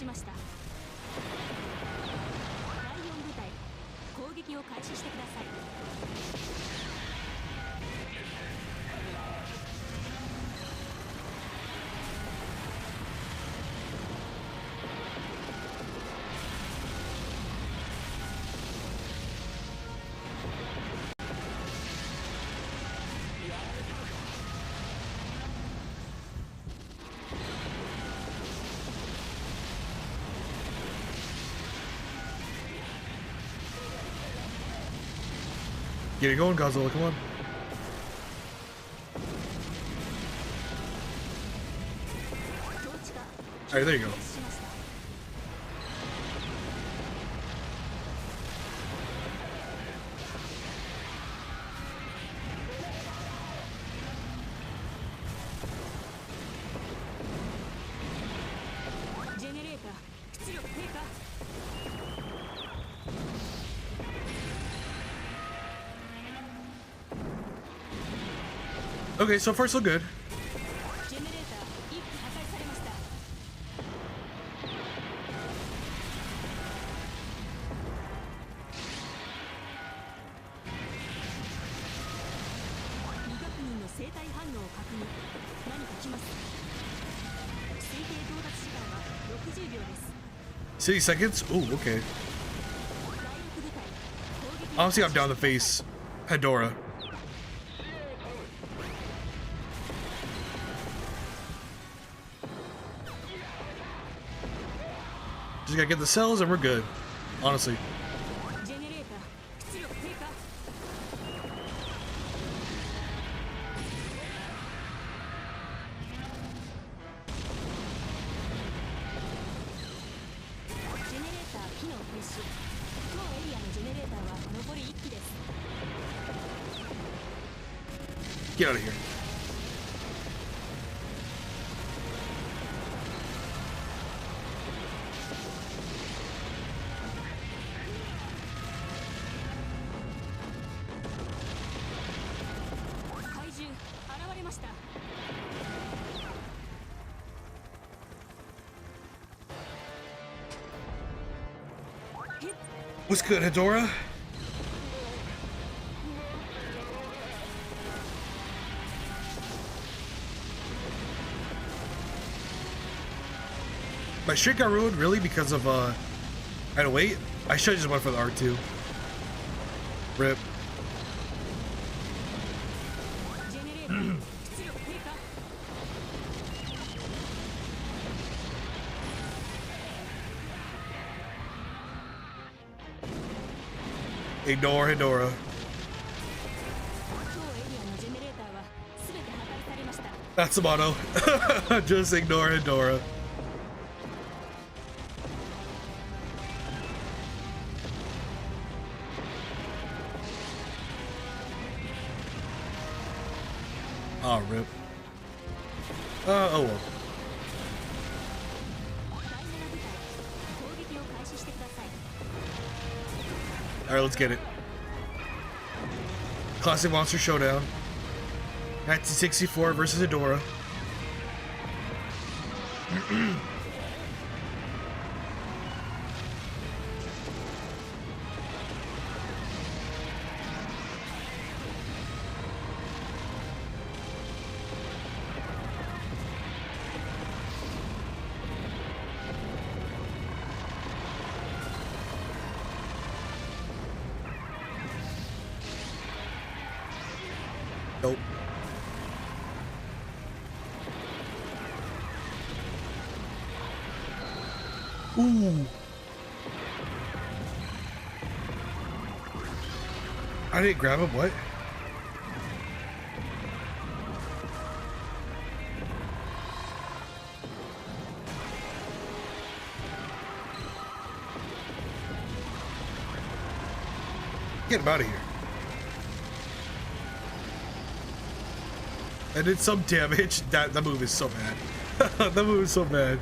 しました。第4部隊攻撃を開始してください。Get it going, Godzilla, come on. Alright, there you go. Okay, so far so good. Sixty seconds? Ooh, okay. Honestly, I'm down to face Hedorah. Just gotta get the cells and we're good. Honestly. Get out of here. What's good, Hedorah? My streak got ruined, really, because of, I had to wait. I should've just went for the R2. Rip. Ignore Hedorah. That's the motto. Just ignore Hedorah. Oh, rip. Oh well. Alright, let's get it. Classic Monster Showdown. 1964 versus Hedorah. Nope. Ooh. I didn't grab him, what? Get him out of here. I did some damage. That move is so bad. That move is so bad.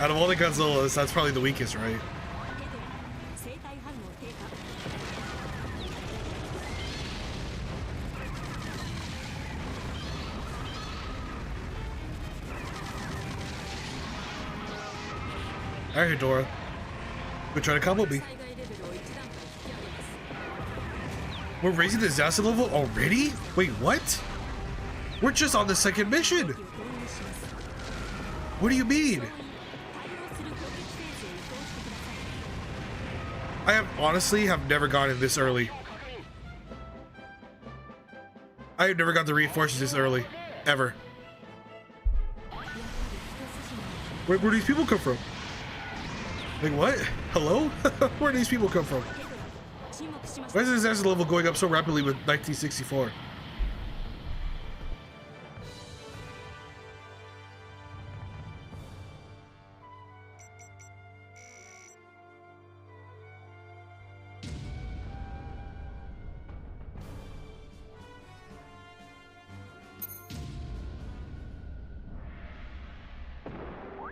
Out of all the Godzillas, that's probably the weakest, right? Alright, Hedora. Quit trying to combo me. We're raising the disaster level already? Wait, what? We're just on the second mission. What do you mean? I have honestly never gotten this early. I have never got the reinforcements this early. Ever. Where do these people come from? Like what? Hello? Where do these people come from? Why is the disaster level going up so rapidly with 1964?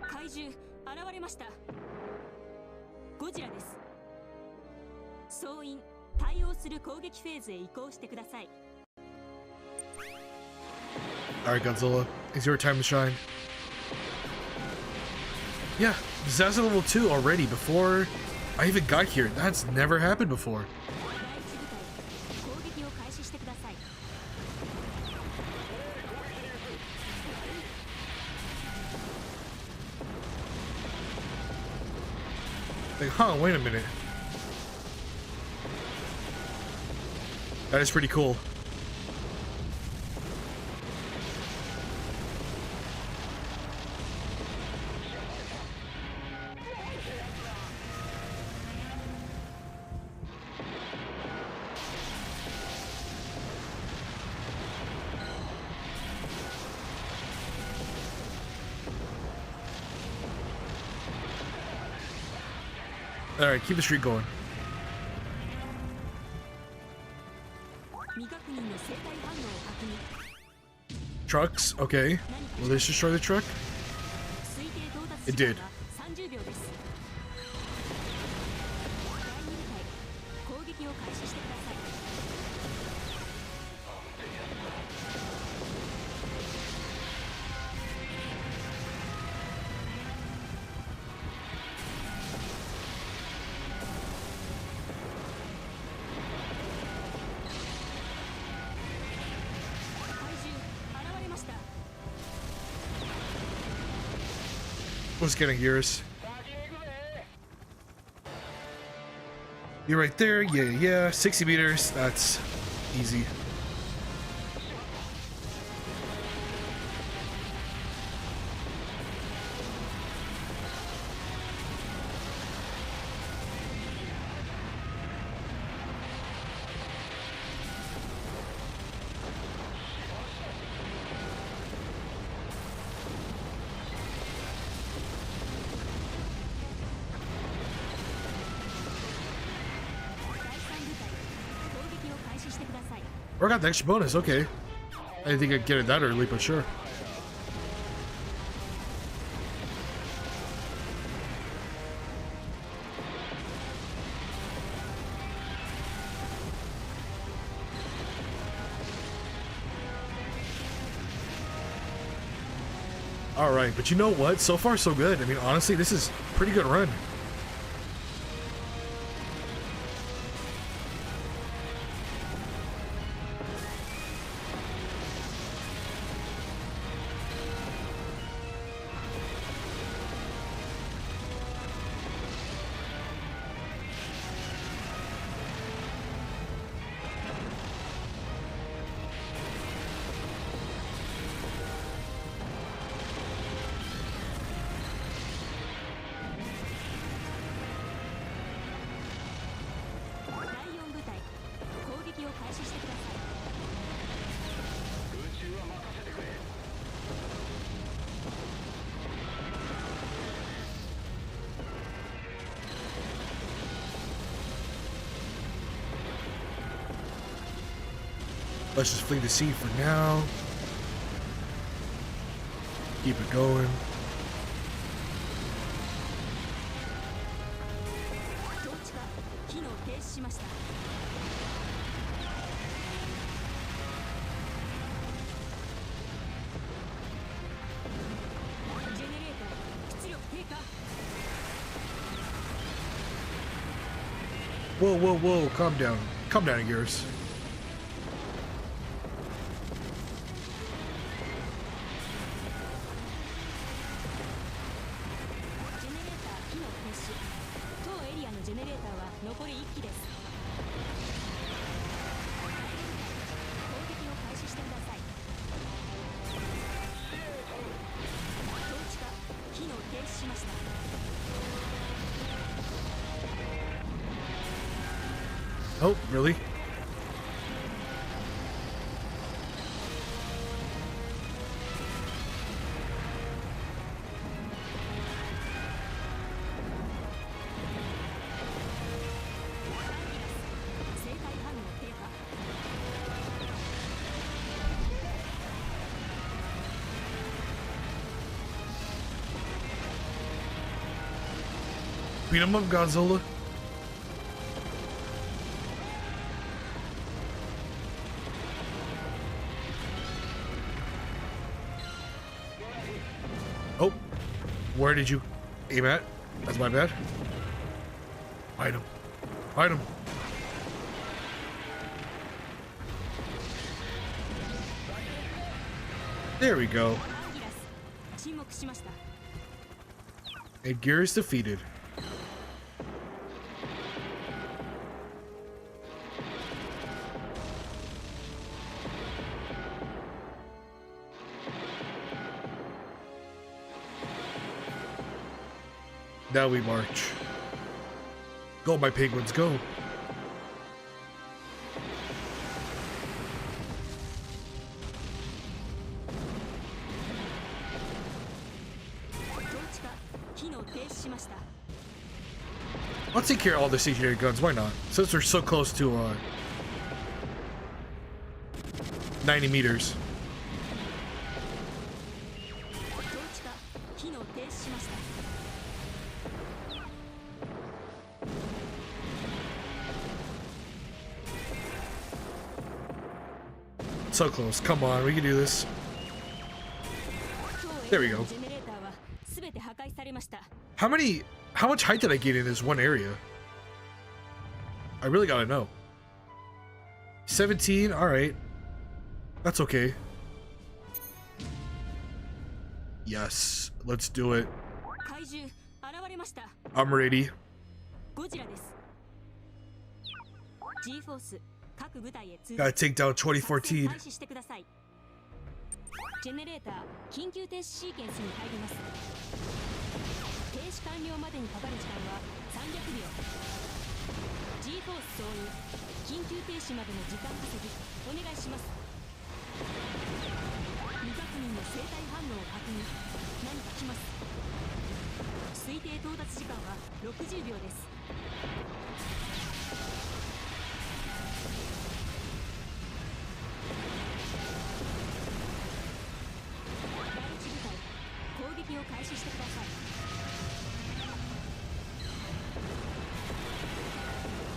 Kaiju 現れました。ゴジラです。総員対応する攻撃フェーズへ移行してください。Alright, Godzilla, it's your time to shine. Yeah, disaster level 2 already before I even got here. That's never happened before. Like, huh, wait a minute. That is pretty cool. Alright, keep the streak going. Trucks, okay. Will this destroy the truck? It did. What's getting yours? You're right there. Yeah. 60 meters. That's easy. Or got the extra bonus, okay. I didn't think I'd get it that early, but sure. Alright, but you know what? So far, so good. I mean, honestly, this is a pretty good run. Let's just flee the sea for now. Keep it going. Whoa, whoa, whoa, calm down. Calm down, Gears. Oh, really? Beat him up, Godzilla. Oh, where did you aim at? That's my bad. Fight him. Fight him. There we go. And Gear is defeated. Now we march. Go, my penguins, go. I'll take care of all the stationary guns, why not? Since we're so close to 90 meters. So close. Come on, we can do this. There we go. How much height did I get in this one area? I really gotta know. 17, alright. That's okay. Yes, let's do it. I'm ready. Gotta take down 2014. ジェネレーター緊急停止シーケンスに入ります。停止完了までにかかる時間は300秒。G フォース総員緊急停止までの時間稼ぎお願いします。未確認の生体反応を確認。何か来ます。推定到達時間は60秒です。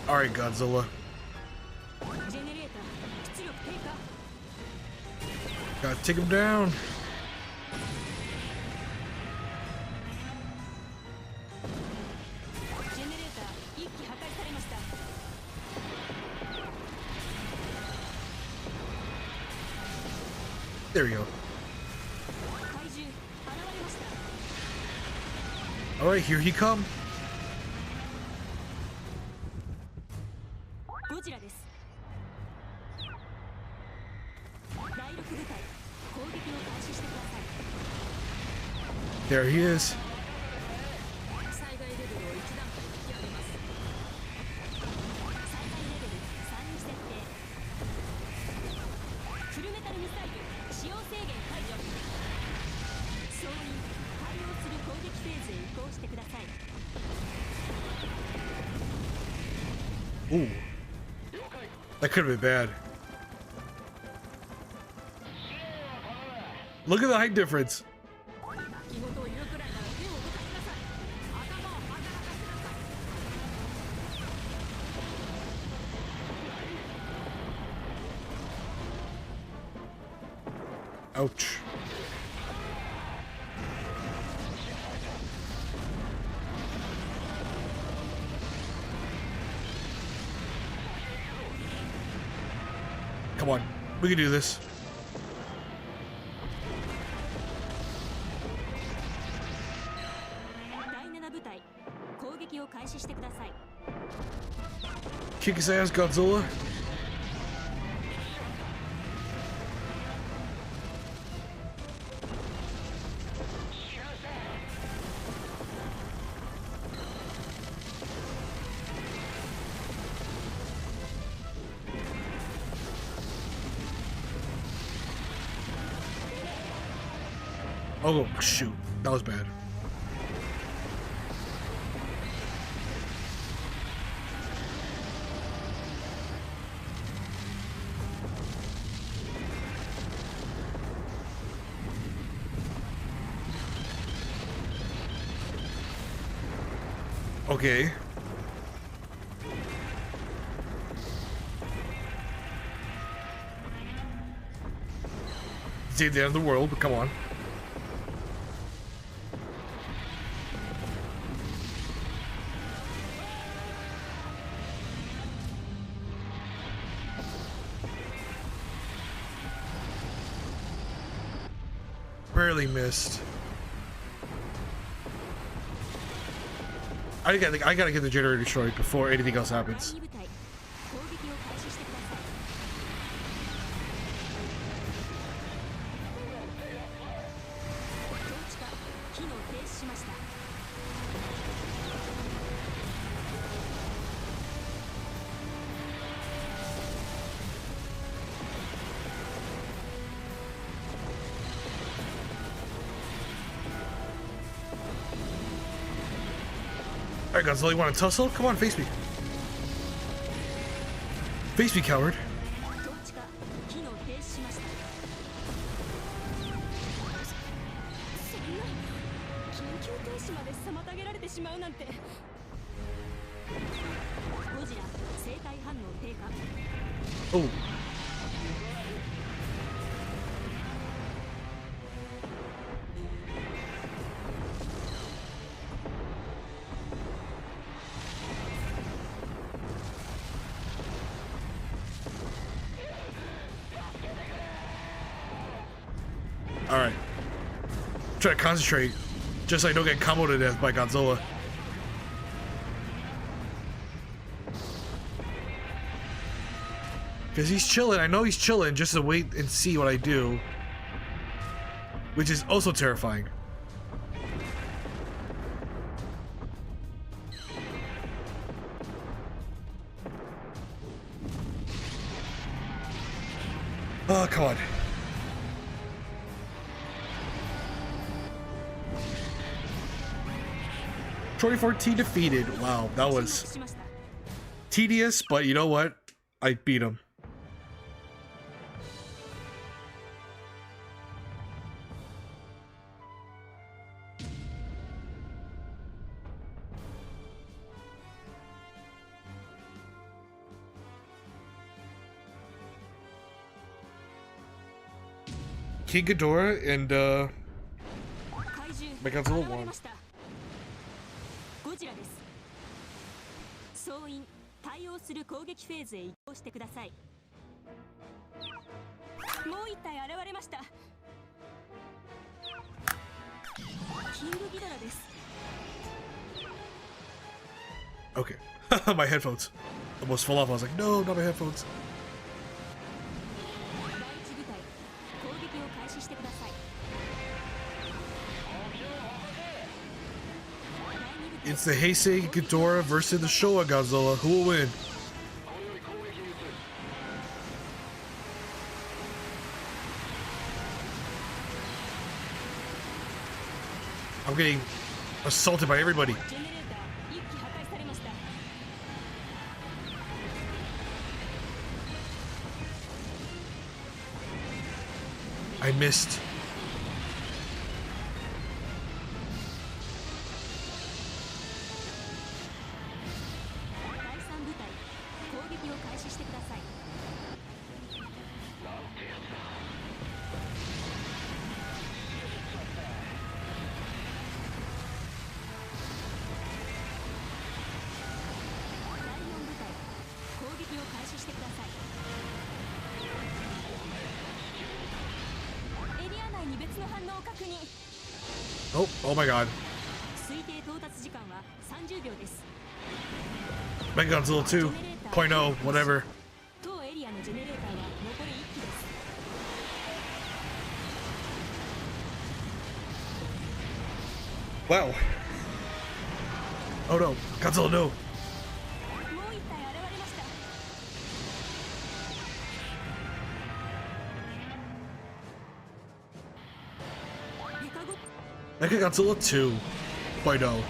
Alright, Godzilla. Gotta take him down. There we go. Alright, here he come. There he is. Ooh. That could have been bad. Look at the height difference. Ouch. We can do this. Kick his ass, Godzilla. Oh, shoot. That was bad. Okay. It's the end of the world, but come on. Barely missed. I gotta get the generator destroyed before anything else happens. Alright, Godzilla, you want to tussle? Come on, face me. Face me, coward. Oh. Alright. Try to concentrate, just so I don't get comboed to death by Godzilla. Because he's chilling. I know he's chilling just to wait and see what I do. Which is also terrifying. Oh, come on. Troy 14 defeated. Wow, that was tedious, but you know what? I beat him. King Ghidorah and Godzilla won. Okay. My headphones almost fell off. I was like, no, not my headphones. It's the Heisei Ghidorah versus the Showa Godzilla. Who will win? I'm getting assaulted by everybody. I missed. 反応確認。 Oh my god. 推定到達時間は30秒です。 Mechagodzilla 2.0, whatever. 当エリアのジェネレーターは残り1機です。 Wow. Oh no, Godzilla, no. もう1体現れました。 Mechagodzilla 2.0.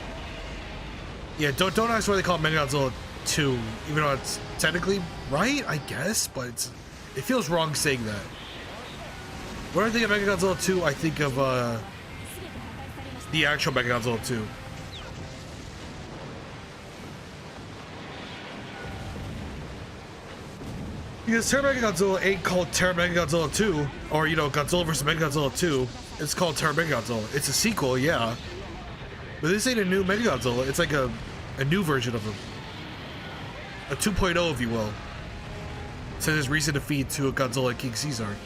Yeah, don't ask why they call it Mechagodzilla 2, even though it's technically right, I guess, but it feels wrong saying that. When I think of Mechagodzilla 2, I think of the actual Mechagodzilla 2. Because Terra Mechagodzilla ain't called Terra Mechagodzilla 2, or Godzilla vs. Mechagodzilla 2. It's called Terra Mechagodzilla. It's a sequel, yeah. But this ain't a new Mechagodzilla. It's like a new version of him. A 2.0, if you will. Since his recent defeat to a Godzilla King Caesar.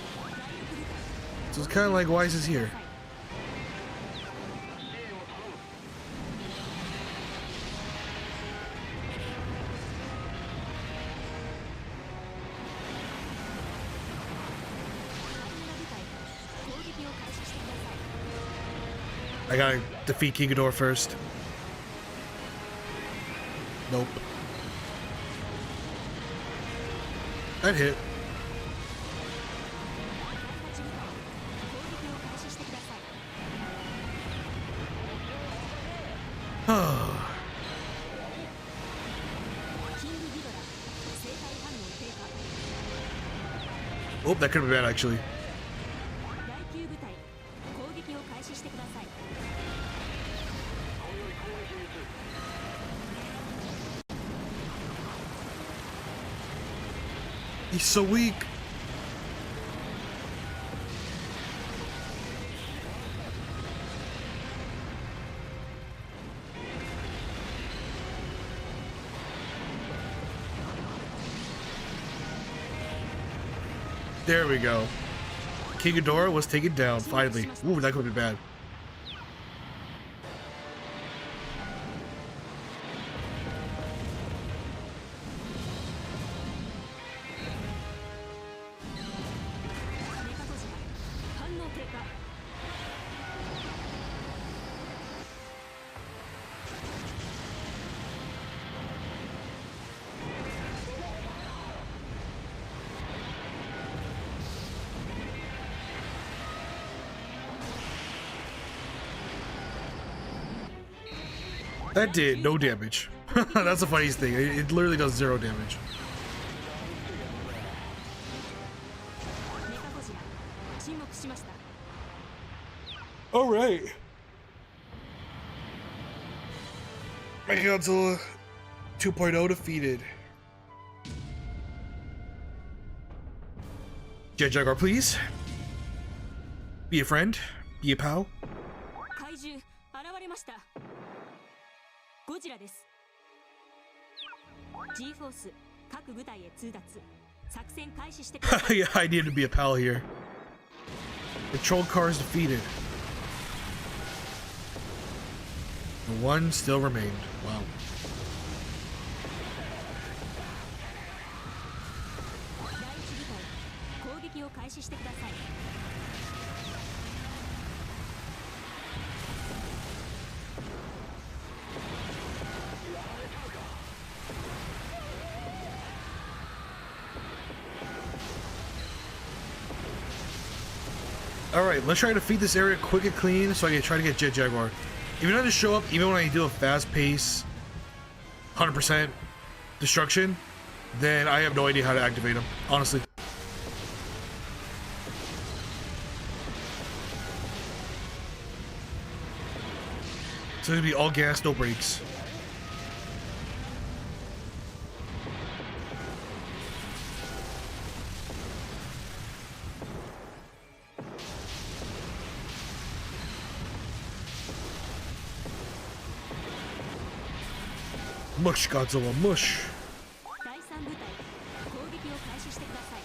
So it's kind of like, why is this here? I gotta defeat King Ghidorah first. Nope. That hit. Oh, that could have been bad actually. He's so weak. There we go. King Ghidorah was taken down, finally. Ooh, that could be bad. That did no damage. That's the funniest thing. It literally does 0 damage. All right. Mechagodzilla 2.0 defeated. Jet Jaguar, please. Be a friend. Be a pal. Kaiju 現れました。ゴジラです。G フォース各部隊へ通達。作戦開始してください。Yeah, I needed to be a pal here. Patrol cars defeated. And one still remained. Wow. 第一部隊攻撃を開始してください。Alright, let's try to feed this area quick and clean so I can try to get Jet Jaguar. If he doesn't show up, even when I do a fast pace, 100% destruction, then I have no idea how to activate him, honestly. So it's gonna be all gas, no brakes. Mush, Godzilla, mush. 第三部隊攻撃を開始してください。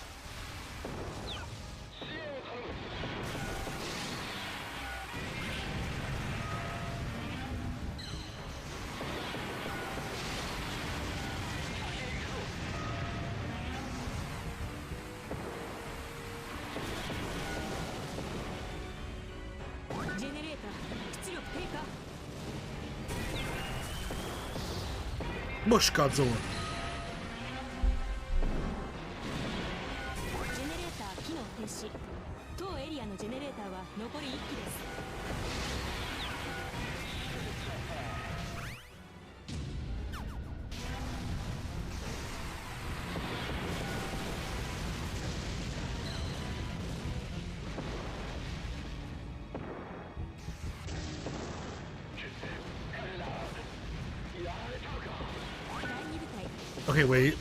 Mush Godzilla. ジェネレーター機能停止。当エリアのジェネレーターは残り1機です。 Okay, wait.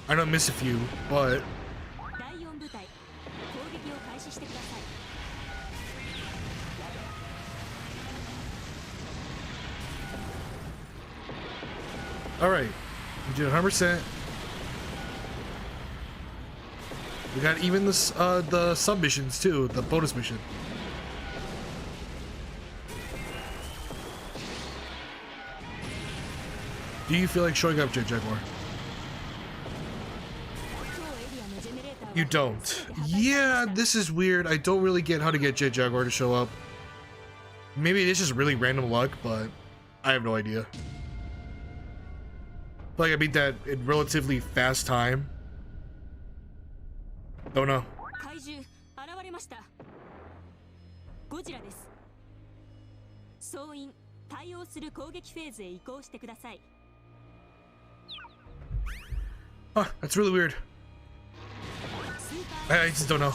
I know I missed a few, but all right, we did 100%. We got even this the submissions too, the bonus mission. Do you feel like showing up, Jet Jaguar? You don't. Yeah, this is weird. I don't really get how to get Jet Jaguar to show up. Maybe it's just really random luck, but I have no idea. Like I beat that in relatively fast time. Don't know. Kaiju 現れました。ゴジラです。総員対応する攻撃フェーズへ移行してください。 Huh, that's really weird. I just don't know.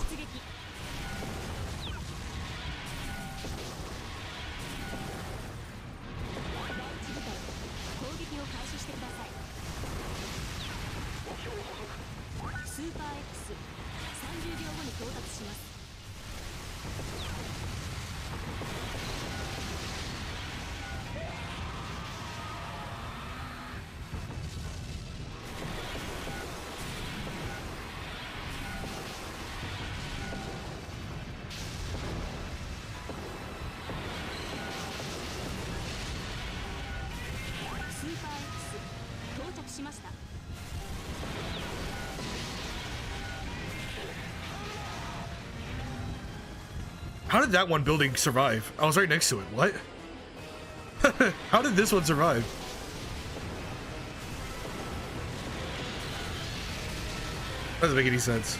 How did that one building survive? I was right next to it. What? How did this one survive? Doesn't make any sense.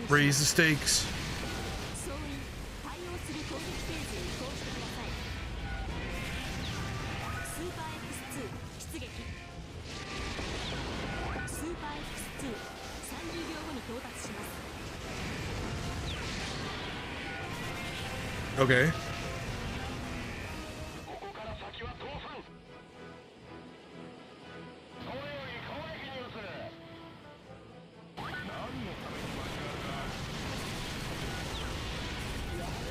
Raise the stakes. Okay.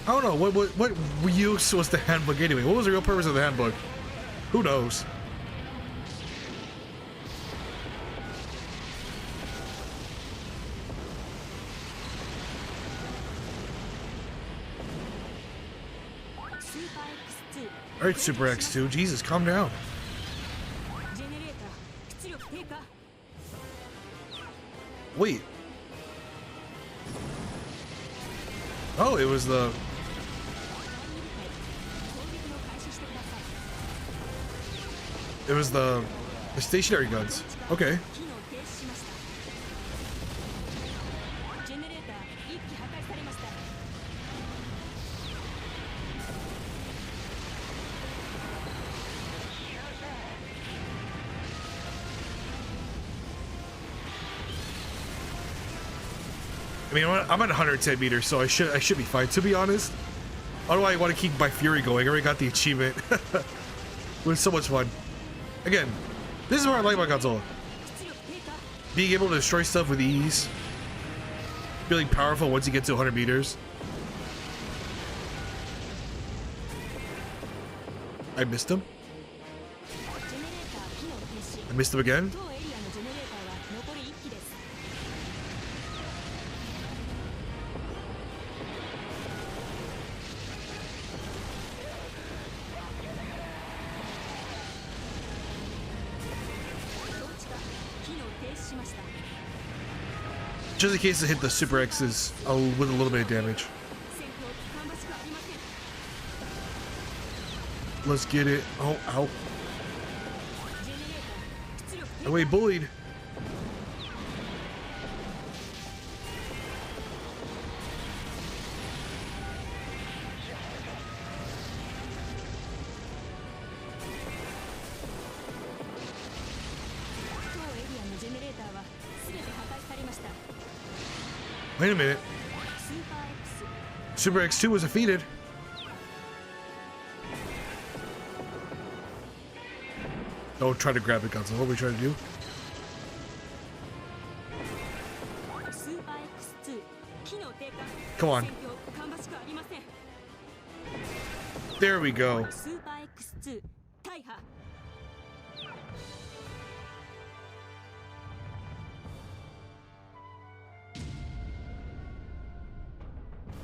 I don't know what use was the handbook anyway. What was the real purpose of the handbook? Who knows? All right, Super X2. Jesus, calm down. Wait. Oh, it was the... It was the stationary guns. Okay. I mean, I'm at 110 meters, so I should be fine. To be honest, why do I want to keep my fury going? I already got the achievement. It was so much fun. Again, this is what I like about Godzilla. Being able to destroy stuff with ease. Feeling powerful once you get to 100 meters. I missed him. I missed him again. Just in case it hit the Super X's with a little bit of damage. 戦況芳しくありません。 Let's get it. Oh, ow. ジェネレーター出力低 Oh, wait, bullied. 当エリアのジェネレーターは全て破壊されました。 Wait a minute. スーパー X Super X2 was defeated. Don't try to grab it, Godzilla. What are we trying to do? スーパー X2 機能低下。 Come on. 戦況芳しくありません。 There we go. スーパー X2 大破。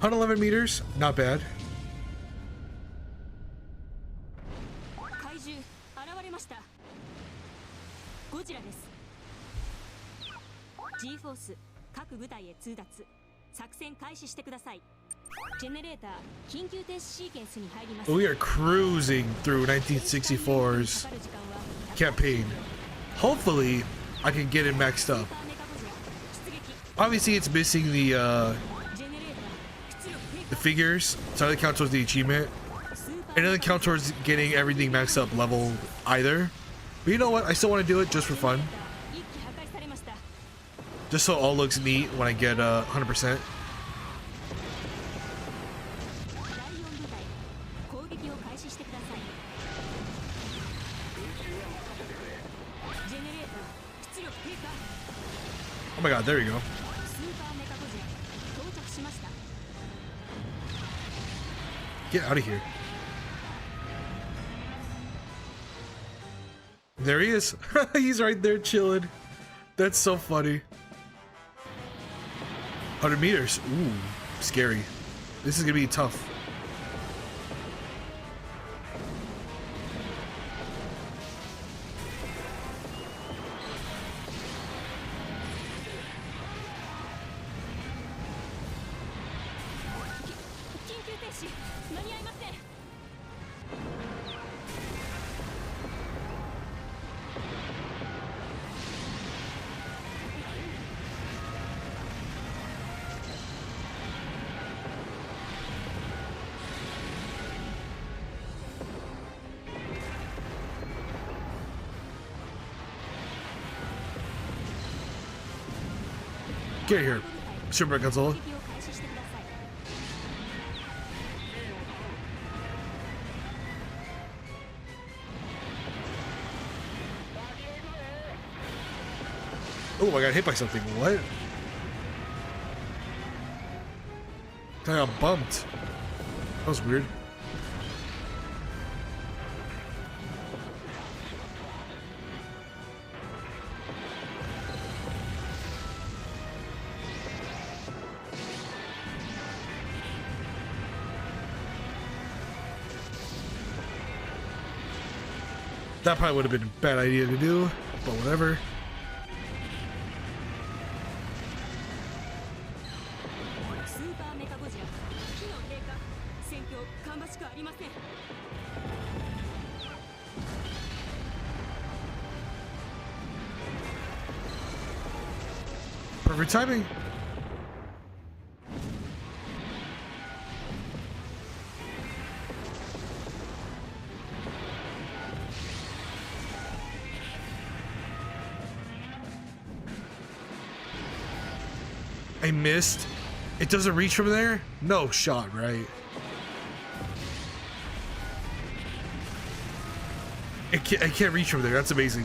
111 meters. Not bad. 怪獣現れました。ゴジラです。 G フォース各部隊へ通達。作戦開始してください。ジェネレーター緊急停止シーケンスに入ります。 We are cruising through 1964's campaign. Hopefully, I can get it maxed up. Obviously, it's missing the figures, so it doesn't count towards the achievement. It doesn't count towards getting everything maxed up level either. But you know what? I still want to do it just for fun. Just so it all looks neat when I get 100%. Oh my god, there you go. Get out of here. There he is. He's right there chilling. That's so funny. 100 meters. Ooh, scary. This is gonna be tough. Get here, Super Godzilla. Oh, I got hit by something. What? I got bumped. That was weird. That probably would have been a bad idea to do, but whatever. Perfect timing. I missed. It doesn't reach from there? No shot, right? I can't reach from there. That's amazing.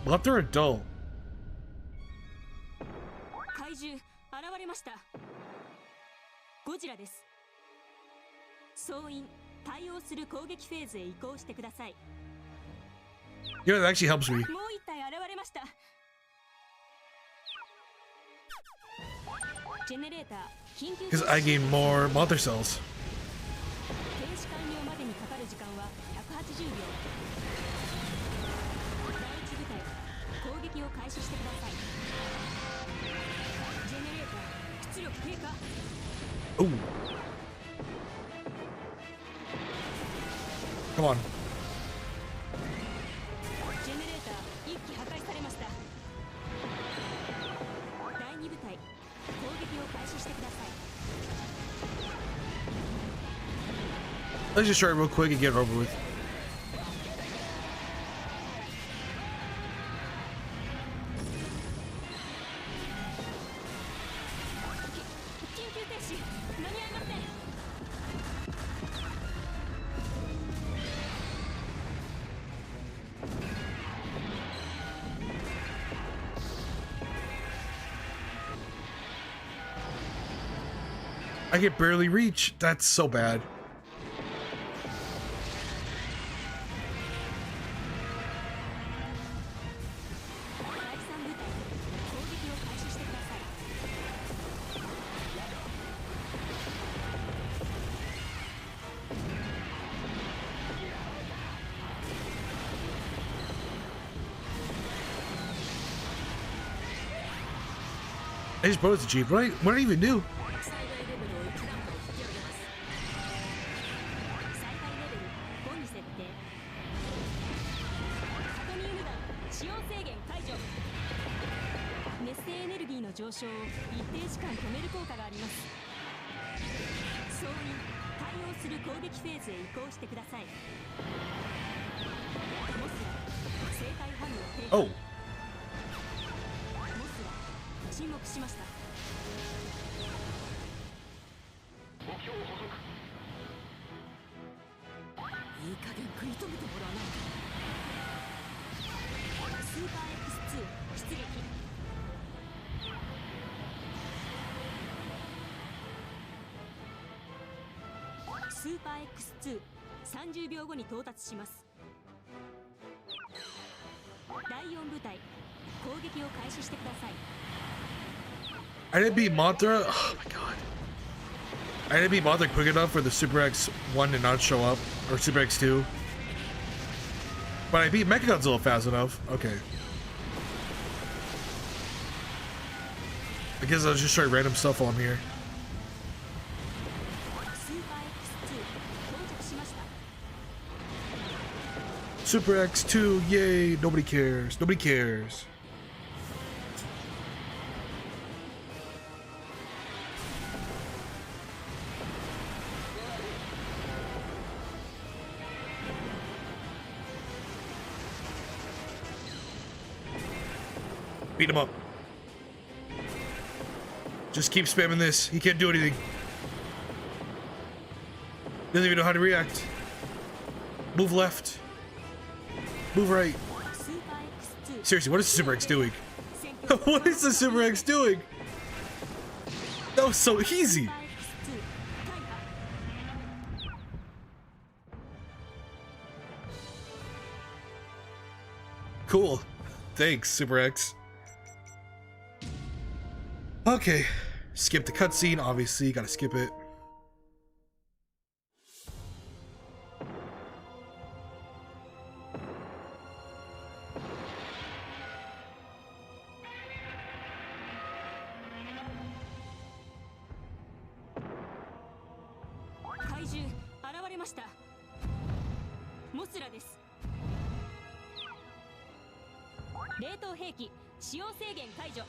Left or adult? した。ゴジラです。総員対応する攻撃フェーズへ移行してください。 Yeah, that actually helps me. もう一体現れました。ジェネレーター緊急 Because I gain more mother cells. 停止完了までにかかる時間は180秒。第一部隊攻撃を開始してください。ジェネレーター出力低下。 Ooh. Come on. ジェネレーター1機破壊されました。第二部隊攻撃を開始してください。 Let's just try it real quick and get it over with. 緊急停止間に合いません。 I can barely reach. That's so bad. 第三部隊攻撃を開始してください。 I just brought it to Jeep, right? What did I even do? 最大レベルを1段階引き上げます。最大レベル5に設定。サトミウム弾使用制限解除。熱性エネルギーの上昇を一定時間止める効果があります。総員対応する攻撃フェーズへ移行してください。モスラ生体反応低下。 Oh, モスラ沈黙しました。 いい加減食い止めてもらわないと。スーパー X2 出撃。スーパー X2 30秒後に到達します。第4部隊攻撃を開始してください。 I didn't beat Mothra. Oh my god. I didn't beat Mothra quick enough for the Super X1 to not show up, or Super X2. But I beat Mechagodzilla fast enough. Okay. I guess I'll just try random stuff while I'm here. スーパー X2 到着しました。 Super X2, yay! Nobody cares. Nobody cares. Beat him up. Just keep spamming this. He can't do anything. Doesn't even know how to react. Move left. Move right. スーパー X2 Seriously, what is the Super X doing? 戦況 What is the Super X doing? That was so easy. スーパー X2 大破。 Cool. Thanks, Super X. Okay. Skip the cutscene, obviously. Gotta skip it. Kaiju 現れました。モスラです。冷凍兵器使用制限解除。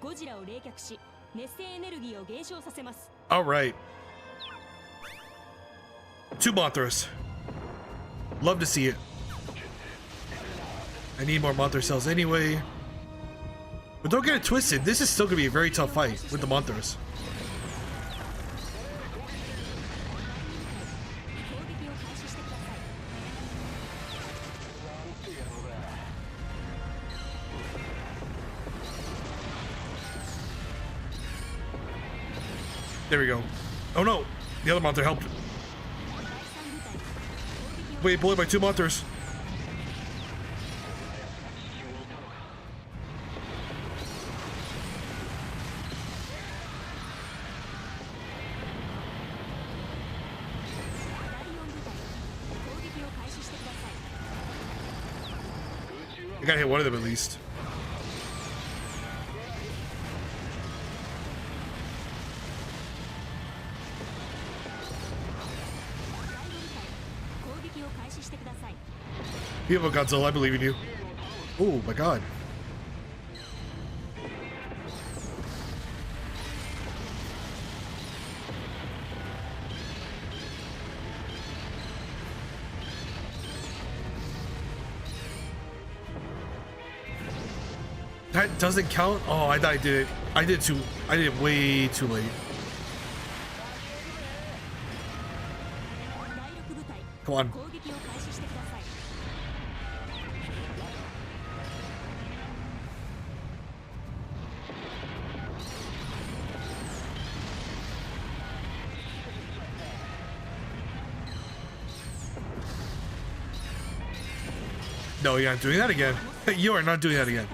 ゴジラを冷却し熱性エネルギーを減少させます。 Alright. 2 Mothras. Love to see it. I need more Mothra cells anyway. But don't get it twisted, this is still gonna be a very tough fight with the Mothras. 攻撃を開始してください。 ス There we go. Oh no, the other monster helped. Wait, bullied by 2 monsters. I gotta hit one of them at least. You have a Godzilla, I believe in you. Oh my god. That doesn't count? Oh, I did it. I did it way too late. Come on. No, you're not doing that again. You are not doing that again.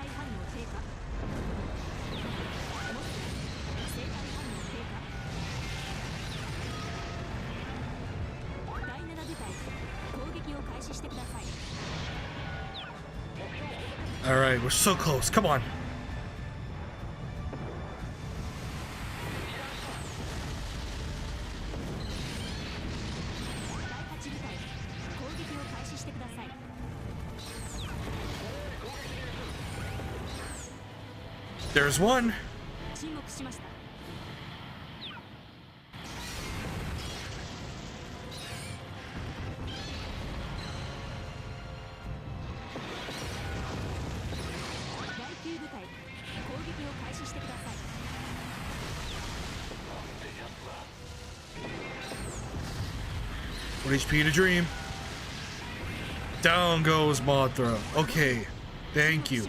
All right, we're so close. Come on. There's one. What HP in a dream? Down goes Mothra. Okay. Thank you.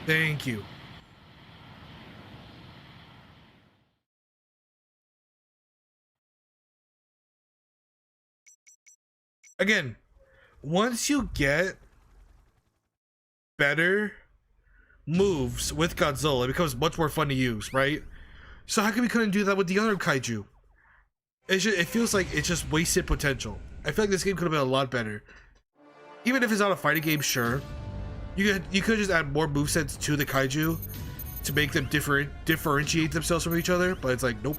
Thank you. Again, once you get better moves with Godzilla, it becomes much more fun to use, right? So how come we couldn't do that with the other kaiju? It feels like it's just wasted potential. I feel like this game could have been a lot better. Even if it's not a fighting game, sure. You could just add more movesets to the kaiju to make them differentiate themselves from each other, but it's like, nope.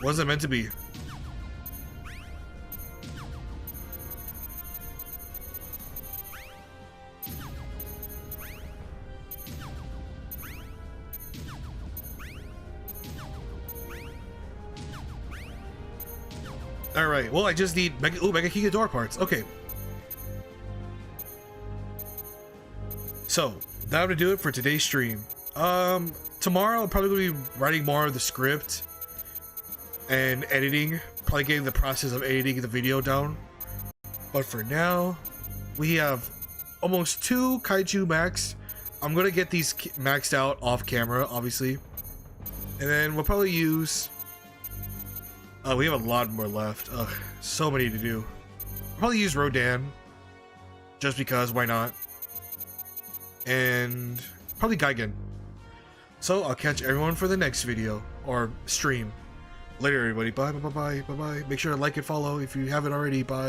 Wasn't meant to be. All right. Well, I just need Mega King door parts. Okay. So that would do it for today's stream. Tomorrow I'm probably gonna be writing more of the script and editing, probably getting the process of editing the video down. But for now, we have almost 2 kaiju max. I'm gonna get these maxed out off camera, obviously, and then we'll probably use. We have a lot more left. Ugh, so many to do. I'll probably use Rodan, just because, why not? And probably Gigan. So I'll catch everyone for the next video or stream. Later, everybody. Bye, bye, bye, bye, bye, bye. Make sure to like and follow if you haven't already. Bye.